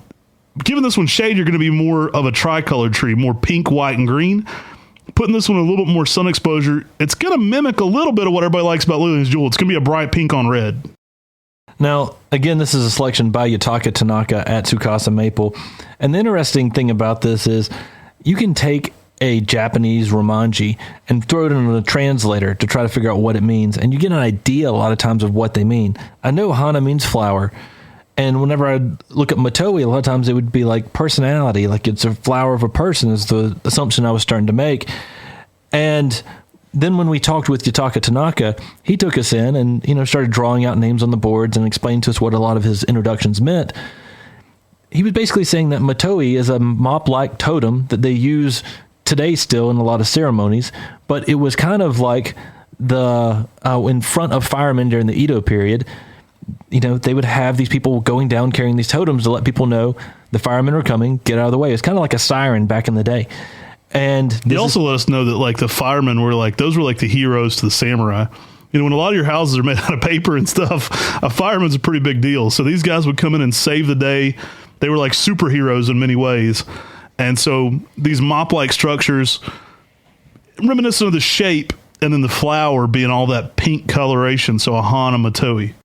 given this one shade, you're going to be more of a tricolored tree, more pink, white, and green. Putting this one a little bit more sun exposure, it's going to mimic a little bit of what everybody likes about Lillian's Jewel. It's going to be a bright pink on red. Now, again, this is a selection by Yutaka Tanaka at Tsukasa Maple. And the interesting thing about this is you can take a Japanese romanji and throw it in a translator to try to figure out what it means. And you get an idea a lot of times of what they mean. I know Hana means flower. And whenever I look at matoi, a lot of times it would be like personality, like it's a flower of a person is the assumption I was starting to make. And then when we talked with Yutaka Tanaka, he took us in and, started drawing out names on the boards and explained to us what a lot of his introductions meant. He was basically saying that matoi is a mop-like totem that they use today still in a lot of ceremonies, but it was kind of like the in front of firemen during the Edo period. They would have these people going down carrying these totems to let people know the firemen are coming, get out of the way. It's kind of like a siren back in the day. And they also let us know that like the firemen were like, those were like the heroes to the samurai. When a lot of your houses are made out of paper and stuff, a fireman's a pretty big deal. So these guys would come in and save the day. They were like superheroes in many ways. And so these mop-like structures, reminiscent of the shape, and then the flower being all that pink coloration. So a Hana matoi.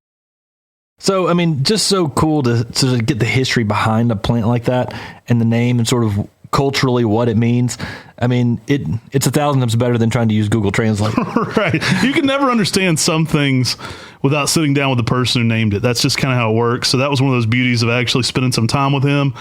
So, just so cool to get the history behind a plant like that and the name and sort of culturally what it means. It's 1,000 times better than trying to use Google Translate. Right. You can never understand some things without sitting down with the person who named it. That's just kind of how it works. So that was one of those beauties of actually spending some time with him.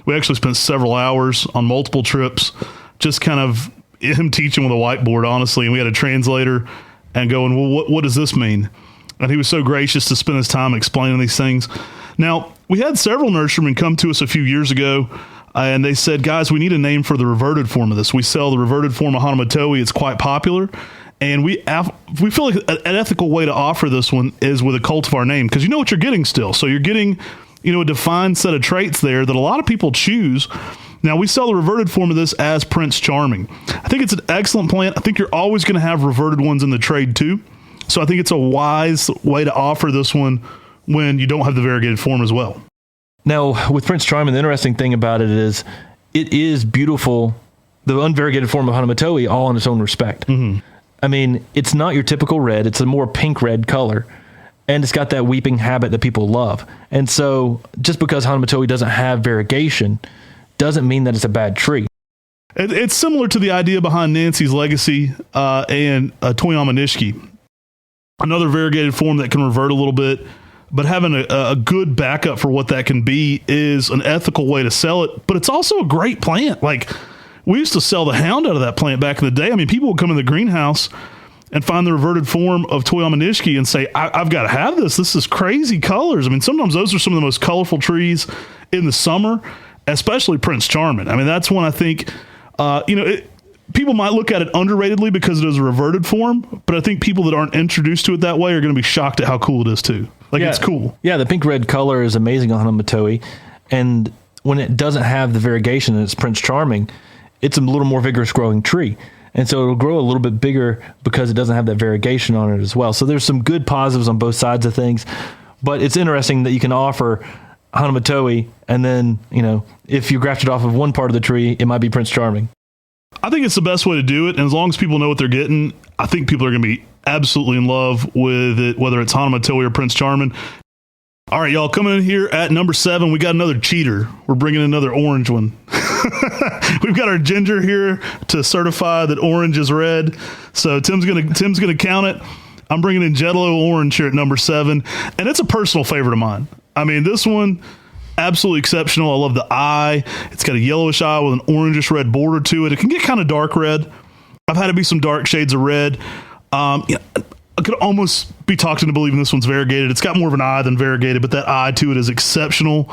We actually spent several hours on multiple trips, just kind of him teaching with a whiteboard, honestly. And we had a translator and going, well, what does this mean? And he was so gracious to spend his time explaining these things. Now, we had several nurserymen come to us a few years ago, and they said, guys, we need a name for the reverted form of this. We sell the reverted form of Hana matoi. It's quite popular. And we feel like an ethical way to offer this one is with a cultivar name, because you know what you're getting still. So you're getting, a defined set of traits there that a lot of people choose. Now, we sell the reverted form of this as Prince Charming. I think it's an excellent plant. I think you're always going to have reverted ones in the trade too. So I think it's a wise way to offer this one when you don't have the variegated form as well. Now, with Prince Charming, the interesting thing about it is beautiful, the unvariegated form of Hana matoi, all in its own respect. Mm-hmm. It's not your typical red. It's a more pink-red color, and it's got that weeping habit that people love. And so just because Hana matoi doesn't have variegation doesn't mean that it's a bad tree. It's similar to the idea behind Nancy's Legacy and Toyama Nishiki. Another variegated form that can revert a little bit, but having a good backup for what that can be is an ethical way to sell it. But it's also a great plant. Like, we used to sell the hound out of that plant back in the day. People would come in the greenhouse and find the reverted form of Toyama Nishiki and say, I've got to have this. This is crazy colors. Sometimes those are some of the most colorful trees in the summer, especially Prince Charming. That's one I think, people might look at it underratedly because it is a reverted form, but I think people that aren't introduced to it that way are going to be shocked at how cool it is too. It's cool. Yeah, the pink-red color is amazing on Hana matoi, and when it doesn't have the variegation and it's Prince Charming, it's a little more vigorous growing tree. And so it'll grow a little bit bigger because it doesn't have that variegation on it as well. So there's some good positives on both sides of things, but it's interesting that you can offer Hana matoi, and then, if you grafted off of one part of the tree, it might be Prince Charming. I think it's the best way to do it. And as long as people know what they're getting, I think people are going to be absolutely in love with it, whether it's Hana matoi or Prince Charming. All right, y'all, coming in here at number 7, we got another cheater. We're bringing another orange one. We've got our ginger here to certify that orange is red. So Tim's gonna count it. I'm bringing in Jeto orange here at number 7, and it's a personal favorite of mine. This one, absolutely exceptional. I love the eye. It's got a yellowish eye with an orangish red border to it. It can get kind of dark red. I've had it be some dark shades of red. I could almost be talked into believing this one's variegated. It's got more of an eye than variegated, but that eye to it is exceptional.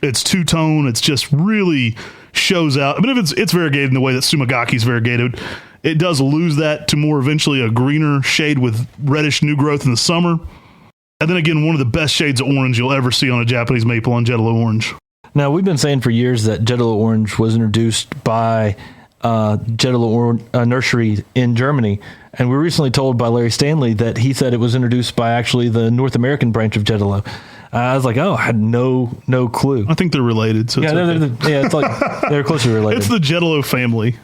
It's two-tone. It's just really shows out. If it's variegated in the way that Sumagaki's variegated, it does lose that to more eventually a greener shade with reddish new growth in the summer. And then again, one of the best shades of orange you'll ever see on a Japanese maple on Jeto Orange. Now, we've been saying for years that Jeto Orange was introduced by Jeto Nursery in Germany. And we were recently told by Larry Stanley that he said it was introduced by actually the North American branch of Jeto. I was like, oh, I had no clue. I think they're related. So yeah, it's like they're closely related. It's the Jeto family.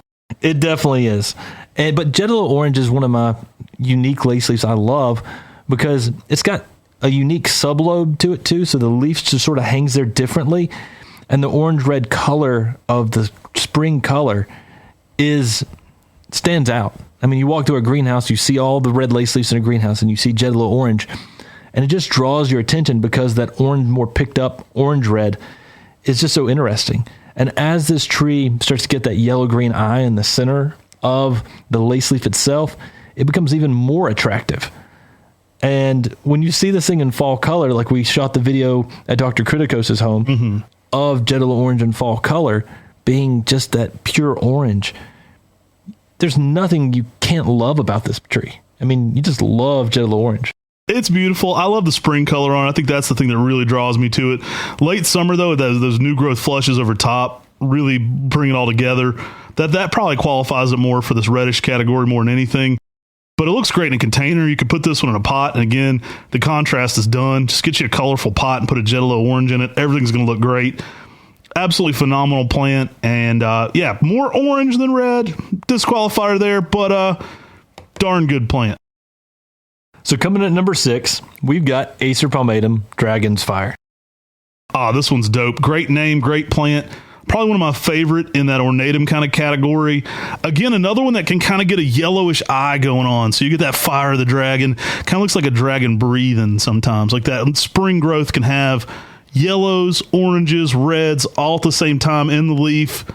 It definitely is. But Jeto Orange is one of my unique lace leaves I love because it's got a unique sublobe to it too. So the leaf just sort of hangs there differently. And the orange-red color of the spring color stands out. I mean, you walk through a greenhouse, you see all the red lace leaves in a greenhouse, and you see Jeto Orange. And it just draws your attention because that orange, more picked up orange red is just so interesting. And as this tree starts to get that yellow-green eye in the center of the lace leaf itself, it becomes even more attractive. And when you see this thing in fall color, like we shot the video at Dr. Kritikos' home of Jeto Orange in fall color being just that pure orange, there's nothing you can't love about this tree. I mean, you just love Jeto Orange. It's beautiful. I love the spring color on it. I think that's the thing that really draws me to it. Late summer, though, those new growth flushes over top really bring it all together. That probably qualifies it more for this reddish category more than anything. But it looks great in a container. You could put this one in a pot. And again, the contrast is done. Just get you a colorful pot and put a Jeto Orange in it. Everything's going to look great. Absolutely phenomenal plant. And yeah, more orange than red. Disqualifier there, but darn good plant. So coming in at number 6, we've got Acer palmatum Dragon's Fire. This one's dope. Great name, great plant. Probably one of my favorite in that ornatum kind of category. Again, another one that can kind of get a yellowish eye going on. So you get that fire of the dragon. Kind of looks like a dragon breathing sometimes. Like that spring growth can have yellows, oranges, reds all at the same time in the leaf.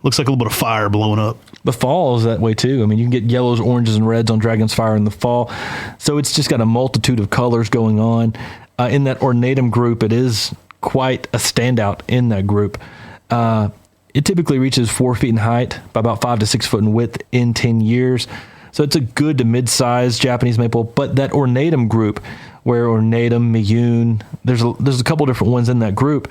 Looks like a little bit of fire blowing up. The fall is that way too. I mean, you can get yellows, oranges, and reds on Dragon's Fire in the fall. So it's just got a multitude of colors going on. In that ornatum group, it is quite a standout in that group. It typically reaches 4 feet in height by about 5 to 6 foot in width in 10 years. So it's a good to mid-sized Japanese maple. But that ornatum group, where ornatum, miyun, there's a couple different ones in that group.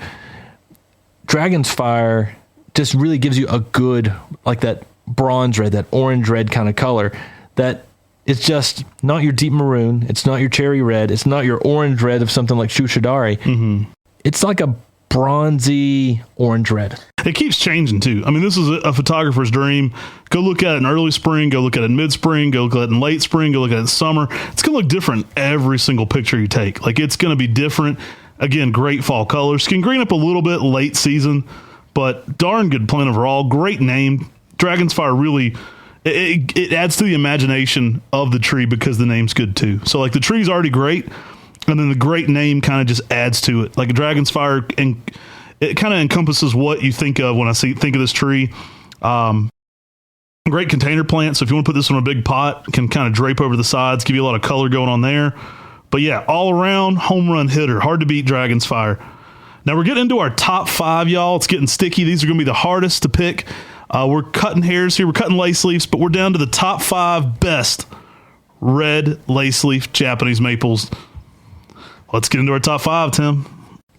Dragon's Fire just really gives you a good, like that bronze red, that orange red kind of color that it's just not your deep maroon. It's not your cherry red. It's not your orange red of something like shadari. It's like a bronzy orange red. It keeps changing too. I mean, this is a photographer's dream. Go look at it in early spring, go look at it in mid-spring, go look at it in late spring, go look at it in summer. It's going to look different every single picture you take. Like, it's going to be different. Again, great fall colors. Can green up a little bit late season, but darn good plant overall. Great name. Dragon's Fire really, it adds to the imagination of the tree because the name's good too. So like the tree's already great, and then the great name kind of just adds to it. Like a Dragon's Fire, and it kind of encompasses what you think of when I think of this tree. Great container plant. So if you want to put this in a big pot, it can kind of drape over the sides, give you a lot of color going on there. But yeah, all around home run hitter. Hard to beat Dragon's Fire. Now we're getting into our top 5, y'all. It's getting sticky. These are going to be the hardest to pick. We're cutting hairs here. We're cutting lace leaves, but we're down to the top 5 best red lace leaf Japanese maples. Let's get into our top 5, Tim.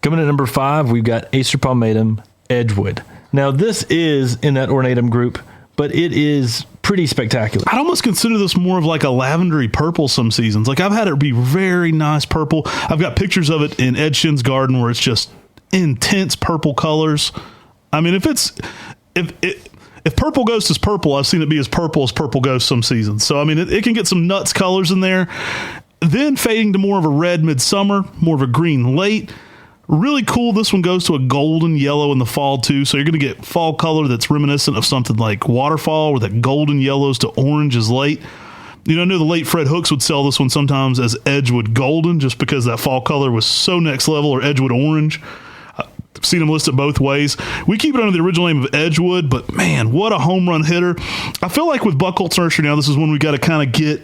Coming at number 5, we've got Acer palmatum Edgewood. Now, this is in that ornatum group, but it is pretty spectacular. I'd almost consider this more of like a lavendery purple some seasons. Like I've had it be very nice purple. I've got pictures of it in Ed Shin's garden where it's just intense purple colors. I mean, if Purple Ghost is purple, I've seen it be as purple Ghost some seasons. So, I mean, it can get some nuts colors in there. Then fading to more of a red midsummer, more of a green late. Really cool. This one goes to a golden yellow in the fall, too. So you're going to get fall color that's reminiscent of something like Waterfall, where that golden yellows to orange is late. You know, I know the late Fred Hooks would sell this one sometimes as Edgewood Golden just because that fall color was so next level, or Edgewood Orange. I've seen them listed both ways. We keep it under the original name of Edgewood, but man, what a home run hitter. I feel like with Buckholtz Nursery now, this is when we got to kind of get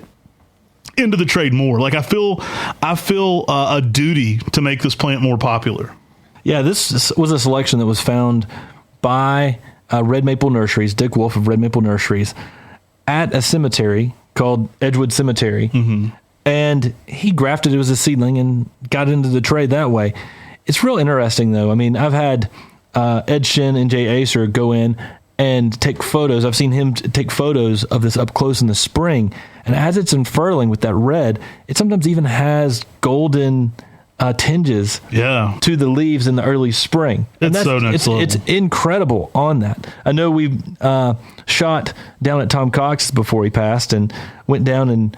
into the trade more. Like I feel a duty to make this plant more popular. Yeah, this was a selection that was found by Red Maple Nurseries, Dick Wolf of Red Maple Nurseries. at a cemetery called Edgewood Cemetery. And he grafted it as a seedling and got into the trade that way. It's real interesting, though. I mean, I've had Ed Shin and Jay Acer go in and take photos. I've seen him take photos of this up close in the spring. And as it's unfurling with that red, it sometimes even has golden tinges to the leaves in the early spring. It's so next level. It's incredible on that. I know we shot down at Tom Cox's before he passed and went down and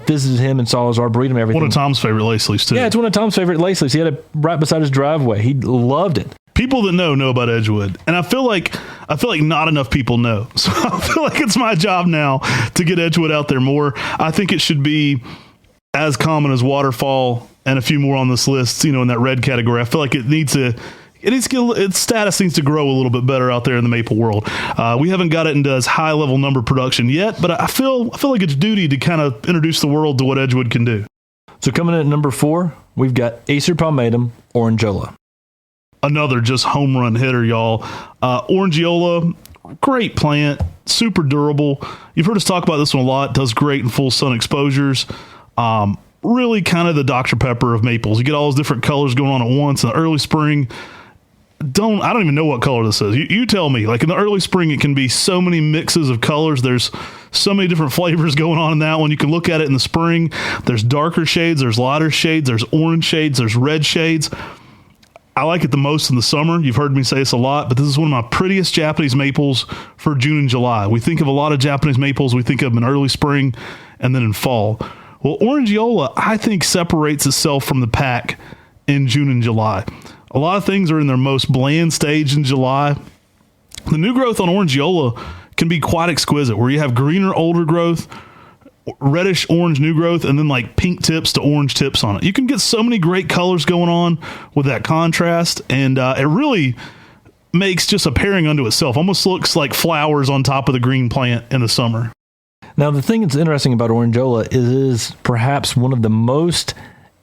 visited him and saw his arboretum and everything. One of Tom's favorite Laceleafs, too. Yeah, it's one of Tom's favorite Laceleafs. He had it right beside his driveway. He loved it. People that know about Edgewood, and I feel like not enough people know. So I feel like it's my job now to get Edgewood out there more. I think it should be as common as Waterfall and a few more on this list, in that red category. I feel like its status needs to grow a little bit better out there in the maple world. We haven't got it into as high level number production yet, but I feel like it's duty to kind of introduce the world to what Edgewood can do. So coming in at number 4, we've got Acer palmatum Orangeola. Another just home run hitter, y'all. Orangeola, great plant, super durable. You've heard us talk about this one a lot. Does great in full sun exposures. Really kind of the Dr. Pepper of maples. You get all those different colors going on at once in the early spring. I don't even know what color this is. You tell me. Like in the early spring, it can be so many mixes of colors. There's so many different flavors going on in that one. You can look at it in the spring. There's darker shades. There's lighter shades. There's orange shades. There's red shades. I like it the most in the summer. You've heard me say this a lot, but this is one of my prettiest Japanese maples for June and July. We think of a lot of Japanese maples. We think of them in early spring and then in fall. Well, Orangeola, I think, separates itself from the pack in June and July. A lot of things are in their most bland stage in July. The new growth on Orangeola can be quite exquisite, where you have greener, older growth, reddish orange new growth, and then like pink tips to orange tips on it. You can get so many great colors going on with that contrast, and it really makes just a pairing unto itself. Almost looks like flowers on top of the green plant in the summer. Now, the thing that's interesting about Orangeola is perhaps one of the most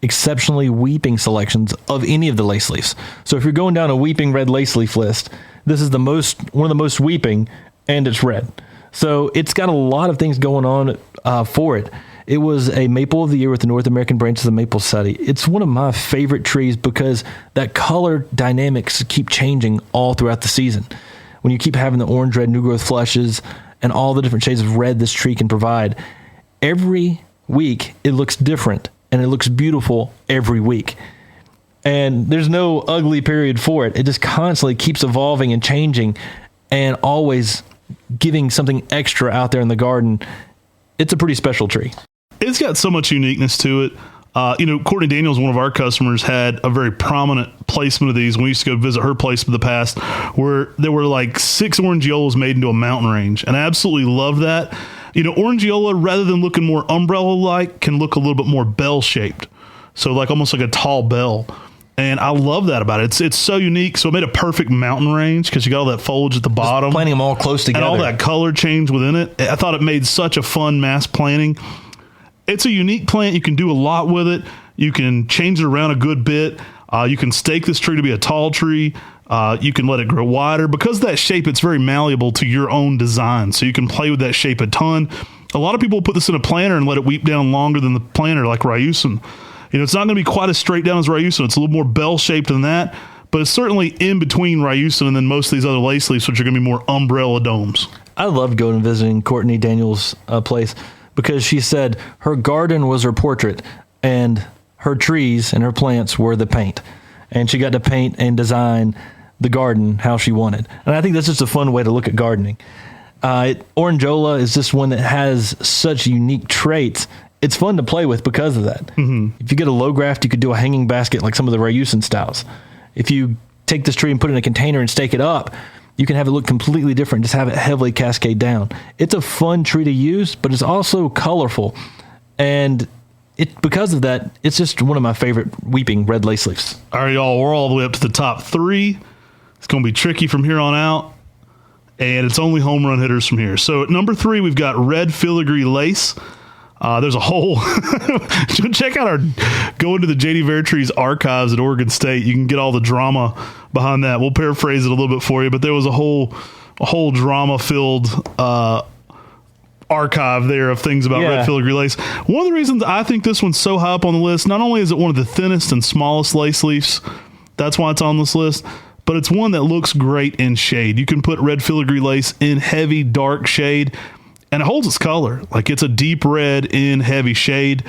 exceptionally weeping selections of any of the Laceleafs. So if you're going down a weeping red Laceleaf list, this is one of the most weeping, and it's red. So it's got a lot of things going on for it. It was a Maple of the Year with the North American Branches of Maple Society. It's one of my favorite trees because that color dynamics keep changing all throughout the season. When you keep having the orange, red, new growth flushes, and all the different shades of red this tree can provide, every week it looks different, and it looks beautiful every week. And there's no ugly period for it. It just constantly keeps evolving and changing and always giving something extra out there in the garden. It's a pretty special tree. It's got so much uniqueness to it. Courtney Daniels, one of our customers, had a very prominent placement of these when we used to go visit her place in the past, where there were like 6 Orangeolas made into a mountain range. And I absolutely love that. Orangeola, rather than looking more umbrella-like, can look a little bit more bell-shaped. So like almost like a tall bell. And I love that about it. It's so unique. So it made a perfect mountain range because you got all that foliage at the bottom. Planting them all close together. And all that color change within it. I thought it made such a fun mass planting. It's a unique plant. You can do a lot with it. You can change it around a good bit. You can stake this tree to be a tall tree. You can let it grow wider. Because of that shape, it's very malleable to your own design. So you can play with that shape a ton. A lot of people put this in a planter and let it weep down longer than the planter, like Ryusin. It's not going to be quite as straight down as Ryusin. It's a little more bell-shaped than that. But it's certainly in between Ryusin and then most of these other Laceleafs, which are going to be more umbrella domes. I loved going and visiting Courtney Daniels' place, because she said her garden was her portrait and her trees and her plants were the paint. And she got to paint and design the garden how she wanted. And I think that's just a fun way to look at gardening. Orangeola is just one that has such unique traits. It's fun to play with because of that. Mm-hmm. If you get a low graft, you could do a hanging basket like some of the Ryusin styles. If you take this tree and put it in a container and stake it up, you can have it look completely different, just have it heavily cascade down. It's a fun tree to use, but it's also colorful. And because of that, it's just one of my favorite weeping red Laceleafs. All right, y'all, we're all the way up to the top 3. It's going to be tricky from here on out, and it's only home run hitters from here. So at number 3, we've got red filigree lace. There's a whole check out go into the JD Veritrees archives at Oregon State. You can get all the drama behind that. We'll paraphrase it a little bit for you, but there was a whole drama filled archive there of things about red filigree lace. One of the reasons I think this one's so high up on the list, not only is it one of the thinnest and smallest lace leaves, that's why it's on this list, but it's one that looks great in shade. You can put red filigree lace in heavy, dark shade, and it holds its color. Like, it's a deep red in heavy shade.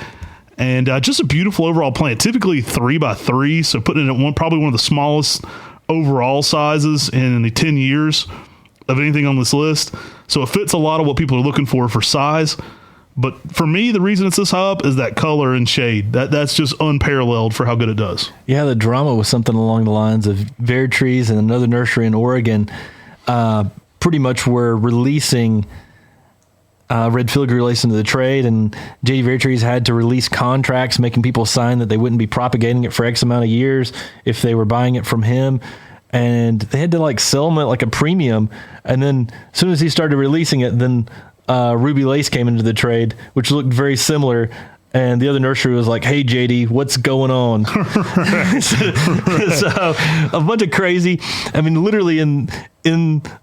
And just a beautiful overall plant, typically 3x3. So putting it at probably one of the smallest overall sizes in the 10 years of anything on this list. So it fits a lot of what people are looking for size. But for me, the reason it's this high up is that color and shade. That's just unparalleled for how good it does. Yeah, the drama was something along the lines of Very Trees and another nursery in Oregon pretty much were releasing red filigree lace into the trade, and J.D. Very Trees had to release contracts making people sign that they wouldn't be propagating it for X amount of years if they were buying it from him, and they had to like sell them at like a premium. And then as soon as he started releasing it, then ruby lace came into the trade, which looked very similar. And the other nursery was like, "Hey, JD, what's going on?" so a bunch of crazy. I mean, literally in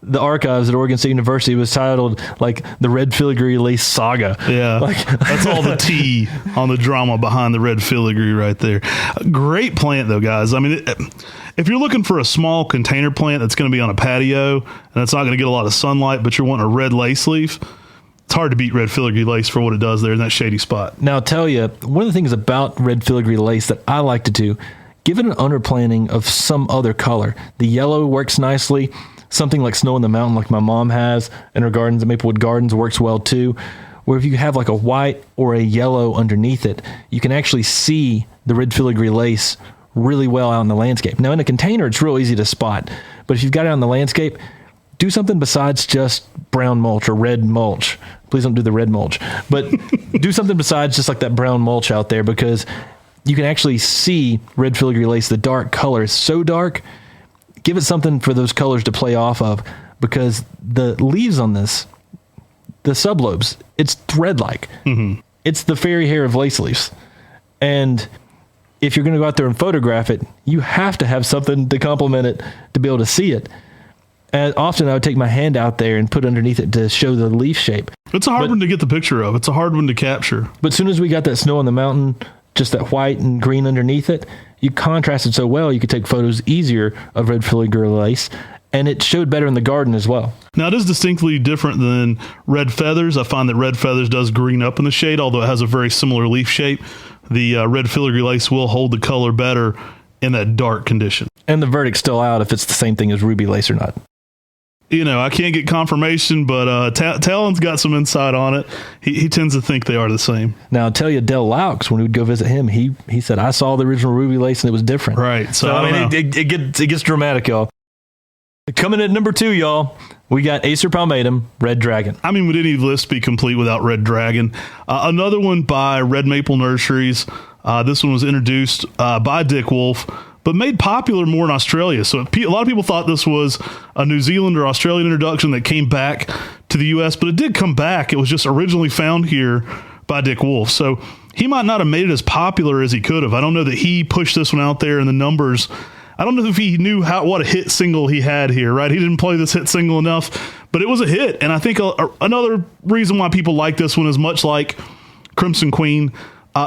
the archives at Oregon State University, it was titled like the Red Filigree Lace Saga. Yeah, like, that's all the tea on the drama behind the red filigree right there. Great plant though, guys. I mean, if you're looking for a small container plant that's going to be on a patio and it's not going to get a lot of sunlight, but you're wanting a red lace leaf, it's hard to beat red filigree lace for what it does there in that shady spot. Now, I'll tell you, one of the things about red filigree lace that I like to do, give it an underplanting of some other color. The yellow works nicely. Something like Snow in the Mountain, like my mom has in her gardens at Maplewood Gardens, works well too. Where if you have like a white or a yellow underneath it, you can actually see the red filigree lace really well out in the landscape. Now, in a container, it's real easy to spot. But if you've got it on the landscape, do something besides just brown mulch or red mulch. Please don't do the red mulch. But do something besides just like that brown mulch out there, because you can actually see red filigree lace. The dark color is so dark. Give it something for those colors to play off of, because the leaves on this, the sublobes, it's thread-like. Mm-hmm. It's the fairy hair of lace leaves. And if you're going to go out there and photograph it, you have to have something to complement it to be able to see it. And often I would take my hand out there and put underneath it to show the leaf shape. It's a hard one to get the picture of. It's a hard one to capture. But as soon as we got that Snow on the Mountain, just that white and green underneath it, you contrasted so well, you could take photos easier of red filigree lace, and it showed better in the garden as well. Now, it is distinctly different than red feathers. I find that red feathers does green up in the shade, although it has a very similar leaf shape. The red filigree lace will hold the color better in that dark condition. And the verdict's still out if it's the same thing as ruby lace or not. You know, I can't get confirmation, but Talon's got some insight on it. He tends to think they are the same. Now, I'll tell you, Del Laux, when we would go visit him, he said, "I saw the original ruby lace and it was different." Right. So I mean, it gets dramatic, y'all. Coming in at number 2, y'all, we got Acer palmatum, Red Dragon. I mean, would any list be complete without Red Dragon? Another one by Red Maple Nurseries. This one was introduced by Dick Wolf, but made popular more in Australia. So a lot of people thought this was a New Zealand or Australian introduction that came back to the U.S., but it did come back. It was just originally found here by Dick Wolf. So he might not have made it as popular as he could have. I don't know that he pushed this one out there in the numbers. I don't know if he knew what a hit single he had here, right? He didn't play this hit single enough, but it was a hit. And I think another reason why people like this one is much like Crimson Queen.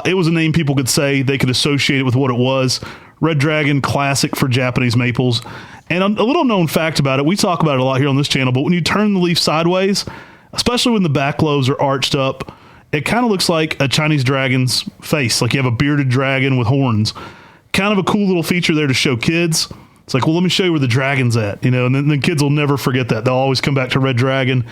It was a name people could say, they could associate it with what it was. Red Dragon, classic for Japanese maples. And a little known fact about it, we talk about it a lot here on this channel, but when you turn the leaf sideways, especially when the back lobes are arched up, it kind of looks like a Chinese dragon's face, like you have a bearded dragon with horns. Kind of a cool little feature there to show kids. It's like, well, let me show you where the dragon's at, you know, and then the kids will never forget that. They'll always come back to Red Dragon,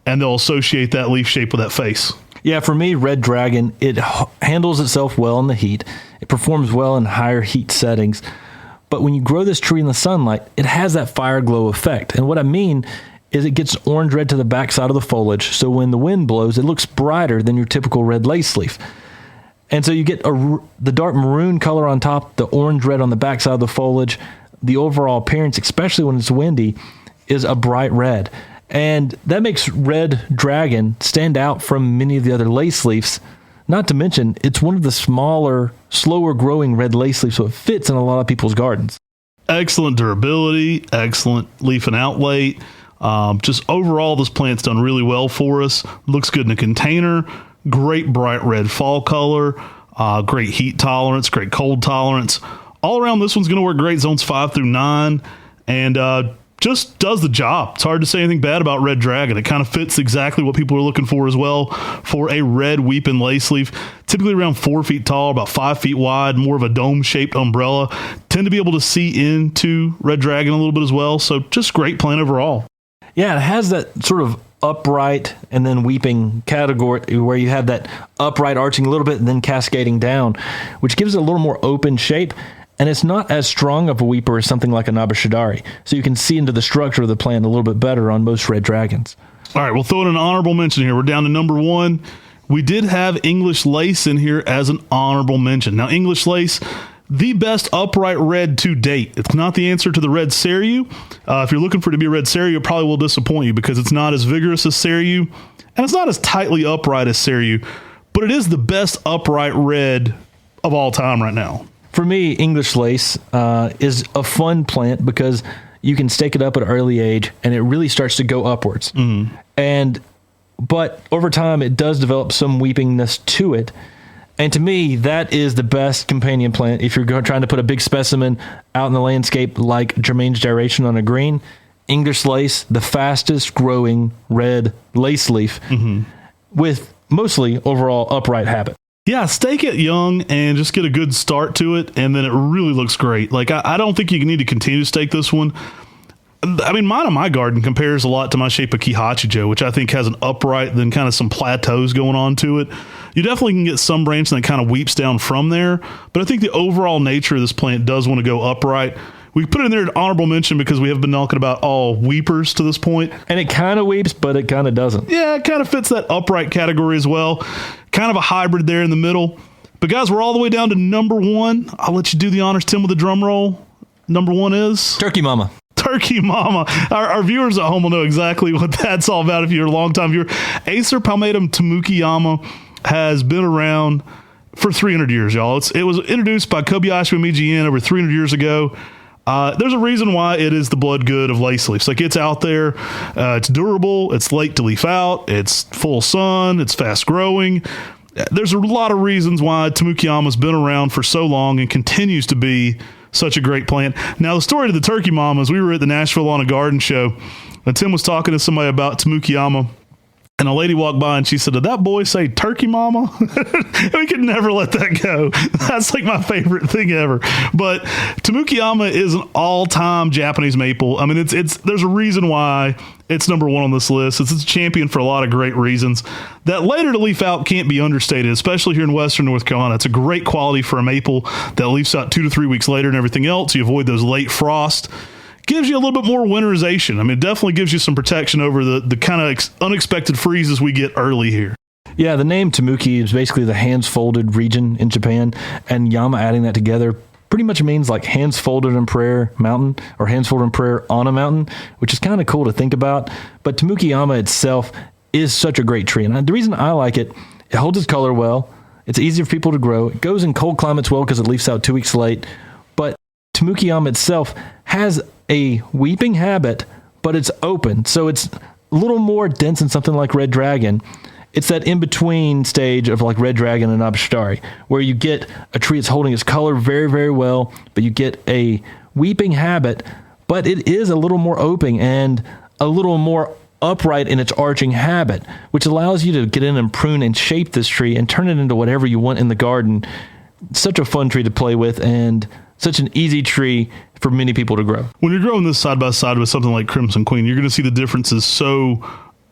and they'll associate that leaf shape with that face. Yeah, for me, Red Dragon, it handles itself well in the heat. It performs well in higher heat settings. But when you grow this tree in the sunlight, it has that fire glow effect. And what I mean is it gets orange red to the backside of the foliage. So when the wind blows, it looks brighter than your typical red lace leaf. And so you get the dark maroon color on top, the orange red on the backside of the foliage. The overall appearance, especially when it's windy, is a bright red. And that makes Red Dragon stand out from many of the other lace leaves. Not to mention, it's one of the smaller, slower growing red lace leaves, so it fits in a lot of people's gardens. Excellent durability, excellent leaf and outlay. Just overall, this plant's done really well for us. Looks good in a container. Great bright red fall color. Great heat tolerance. Great cold tolerance. All around, this one's going to work great zones 5 through 9. And just does the job. It's hard to say anything bad about Red Dragon. It kind of fits exactly what people are looking for as well for a red weeping lace leaf. Typically around 4 feet tall, about 5 feet wide, more of a dome-shaped umbrella. Tend to be able to see into Red Dragon a little bit as well. So just great plant overall. Yeah, it has that sort of upright and then weeping category where you have that upright arching a little bit and then cascading down, which gives it a little more open shape. And it's not as strong of a weeper as something like a Naba shadari. So you can see into the structure of the plant a little bit better on most red dragons. All right, we'll throw in an honorable mention here. We're down to number 1. We did have English lace in here as an honorable mention. Now, English lace, the best upright red to date. It's not the answer to the red Seiryu. If you're looking for it to be a red Seiryu, it probably will disappoint you because it's not as vigorous as Seiryu, and it's not as tightly upright as Seiryu, but it is the best upright red of all time right now. For me, English lace is a fun plant because you can stake it up at an early age and it really starts to go upwards. But over time, it does develop some weepingness to it. And to me, that is the best companion plant if you're trying to put a big specimen out in the landscape like Germain's Gyration on a green. English lace, the fastest growing red lace leaf with mostly overall upright habit. Yeah, stake it young and just get a good start to it, and then it really looks great. Like, I don't think you need to continue to stake this one. I mean, mine on my garden compares a lot to my shape of Kihachijo, which I think has an upright, then kind of some plateaus going on to it. You definitely can get some branch that kind of weeps down from there, but I think the overall nature of this plant does want to go upright. We put it in there an honorable mention because we have been talking about all weepers to this point. And it kind of weeps, but it kind of doesn't. Yeah, it kind of fits that upright category as well. Kind of a hybrid there in the middle. But guys, we're all the way down to number 1. I'll let you do the honors, Tim, with the drum roll. Number 1 is? Turkey Mama. Turkey Mama. Our viewers at home will know exactly what that's all about if you're a long-time viewer. Acer palmatum Tamukeyama has been around for 300 years, y'all. It was introduced by Kobayashi Mijin over 300 years ago. There's a reason why it is the blood good of lace leaves. Like, it's out there, it's durable, it's late to leaf out, it's full sun, it's fast growing. There's a lot of reasons why Tamukeyama's been around for so long and continues to be such a great plant. Now, the story to the Turkey Mama is we were at the Nashville Lawn and Garden Show, and Tim was talking to somebody about Tamukeyama. And a lady walked by and she said, "Did that boy say Turkey Mama?" We could never let that go. That's like my favorite thing ever. But Tamukeyama is an all-time Japanese maple. I mean, it's there's a reason why it's number 1 on this list. It's a champion for a lot of great reasons. That later to leaf out can't be understated, especially here in Western North Carolina. It's a great quality for a maple that leaves out 2 to 3 weeks later and everything else. You avoid those late frost. Gives you a little bit more winterization. I mean, it definitely gives you some protection over the kind of unexpected freezes we get early here. Yeah, the name Tamuki is basically the hands folded region in Japan, and Yama adding that together pretty much means like hands folded in prayer mountain or hands folded in prayer on a mountain, which is kind of cool to think about. But Tamukeyama itself is such a great tree. And the reason I like it, it holds its color well. It's easy for people to grow. It goes in cold climates well because it leaves out 2 weeks late. But Tamukeyama itself has a weeping habit, but it's open. So it's a little more dense than something like Red Dragon. It's that in-between stage of like Red Dragon and Abshitari, where you get a tree that's holding its color very, very well, but you get a weeping habit, but it is a little more open and a little more upright in its arching habit, which allows you to get in and prune and shape this tree and turn it into whatever you want in the garden. Such a fun tree to play with and such an easy tree for many people to grow. When you're growing this side by side with something like Crimson Queen, you're going to see the differences so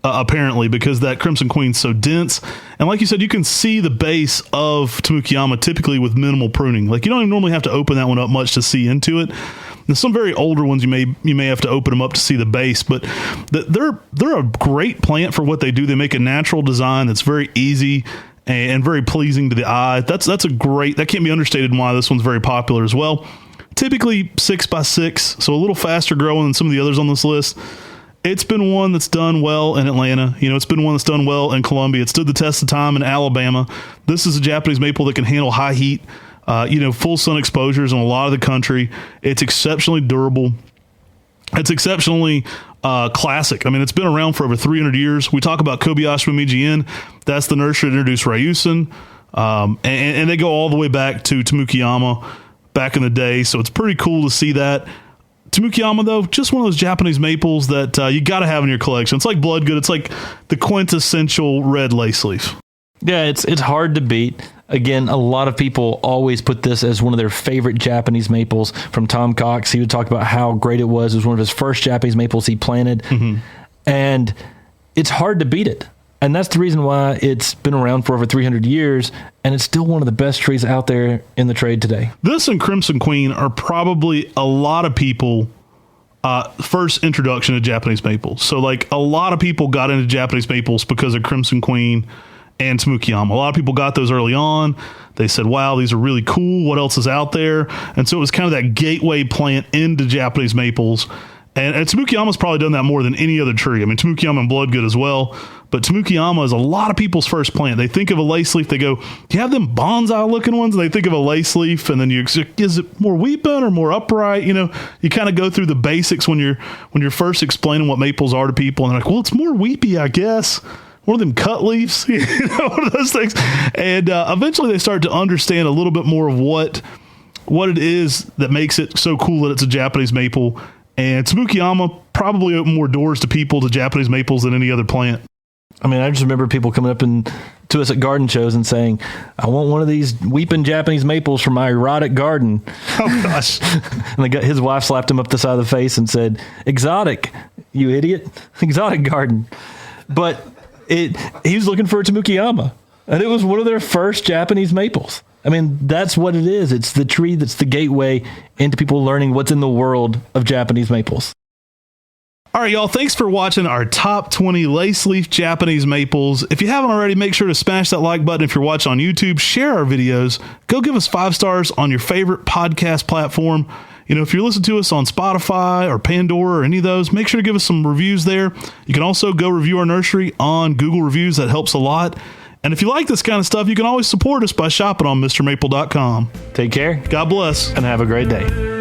apparently because that Crimson Queen's so dense. And like you said, you can see the base of Tamukeyama typically with minimal pruning. Like, you don't even normally have to open that one up much to see into it. There's some very older ones you may have to open them up to see the base, but they're a great plant for what they do. They make a natural design that's very easy and very pleasing to the eye. That can't be understated in why this one's very popular as well. Typically 6x6, so a little faster growing than some of the others on this list. It's been one that's done well in Atlanta. It's been one that's done well in Columbia. It stood the test of time in Alabama. This is a Japanese maple that can handle high heat, full sun exposures in a lot of the country. It's exceptionally durable. It's exceptionally classic. I mean, it's been around for over 300 years. We talk about Kobayashi Momiji-in. That's the nursery that introduced Ryusen. And they go all the way back to Tamukeyama back in the day. So it's pretty cool to see that. Tamukeyama, though, just one of those Japanese maples that you got to have in your collection. It's like Bloodgood. It's like the quintessential red lace leaf. Yeah, it's hard to beat. Again, a lot of people always put this as one of their favorite Japanese maples. From Tom Cox, he would talk about how great it was. It was one of his first Japanese maples he planted. Mm-hmm. And it's hard to beat it. And that's the reason why it's been around for over 300 years, and it's still one of the best trees out there in the trade today. This and Crimson Queen are probably a lot of people first introduction to Japanese maples. So like a lot of people got into Japanese maples because of Crimson Queen and Tamukeyama. A lot of people got those early on. They said, wow, these are really cool. What else is out there? And so it was kind of that gateway plant into Japanese maples. And Tamukeyama's probably done that more than any other tree. I mean, Tamukeyama and Bloodgood as well. But Tamukeyama is a lot of people's first plant. They think of a lace leaf. They go, do you have them bonsai-looking ones? And they think of a lace leaf. And then is it more weeping or more upright? You know, you kind of go through the basics when you're first explaining what maples are to people. And they're like, well, it's more weepy, I guess. One of them cut leaves, you know, one of those things. And eventually they start to understand a little bit more of what it is that makes it so cool that it's a Japanese maple. And Tamukeyama probably opened more doors to people to Japanese maples than any other plant. I mean, I just remember people coming up to us at garden shows and saying, I want one of these weeping Japanese maples for my erotic garden. Oh, gosh. And his wife slapped him up the side of the face and said, exotic, you idiot. Exotic garden. But he was looking for a Tamukeyama. And it was one of their first Japanese maples. I mean, that's what it is. It's the tree that's the gateway into people learning what's in the world of Japanese maples. All right, y'all, thanks for watching our top 20 lace leaf Japanese maples. If you haven't already, make sure to smash that like button if you're watching on YouTube. Share our videos. Go give us 5 stars on your favorite podcast platform. You know, if you're listening to us on Spotify or Pandora or any of those, make sure to give us some reviews there. You can also go review our nursery on Google Reviews. That helps a lot. And if you like this kind of stuff, you can always support us by shopping on MrMaple.com. Take care. God bless. And have a great day.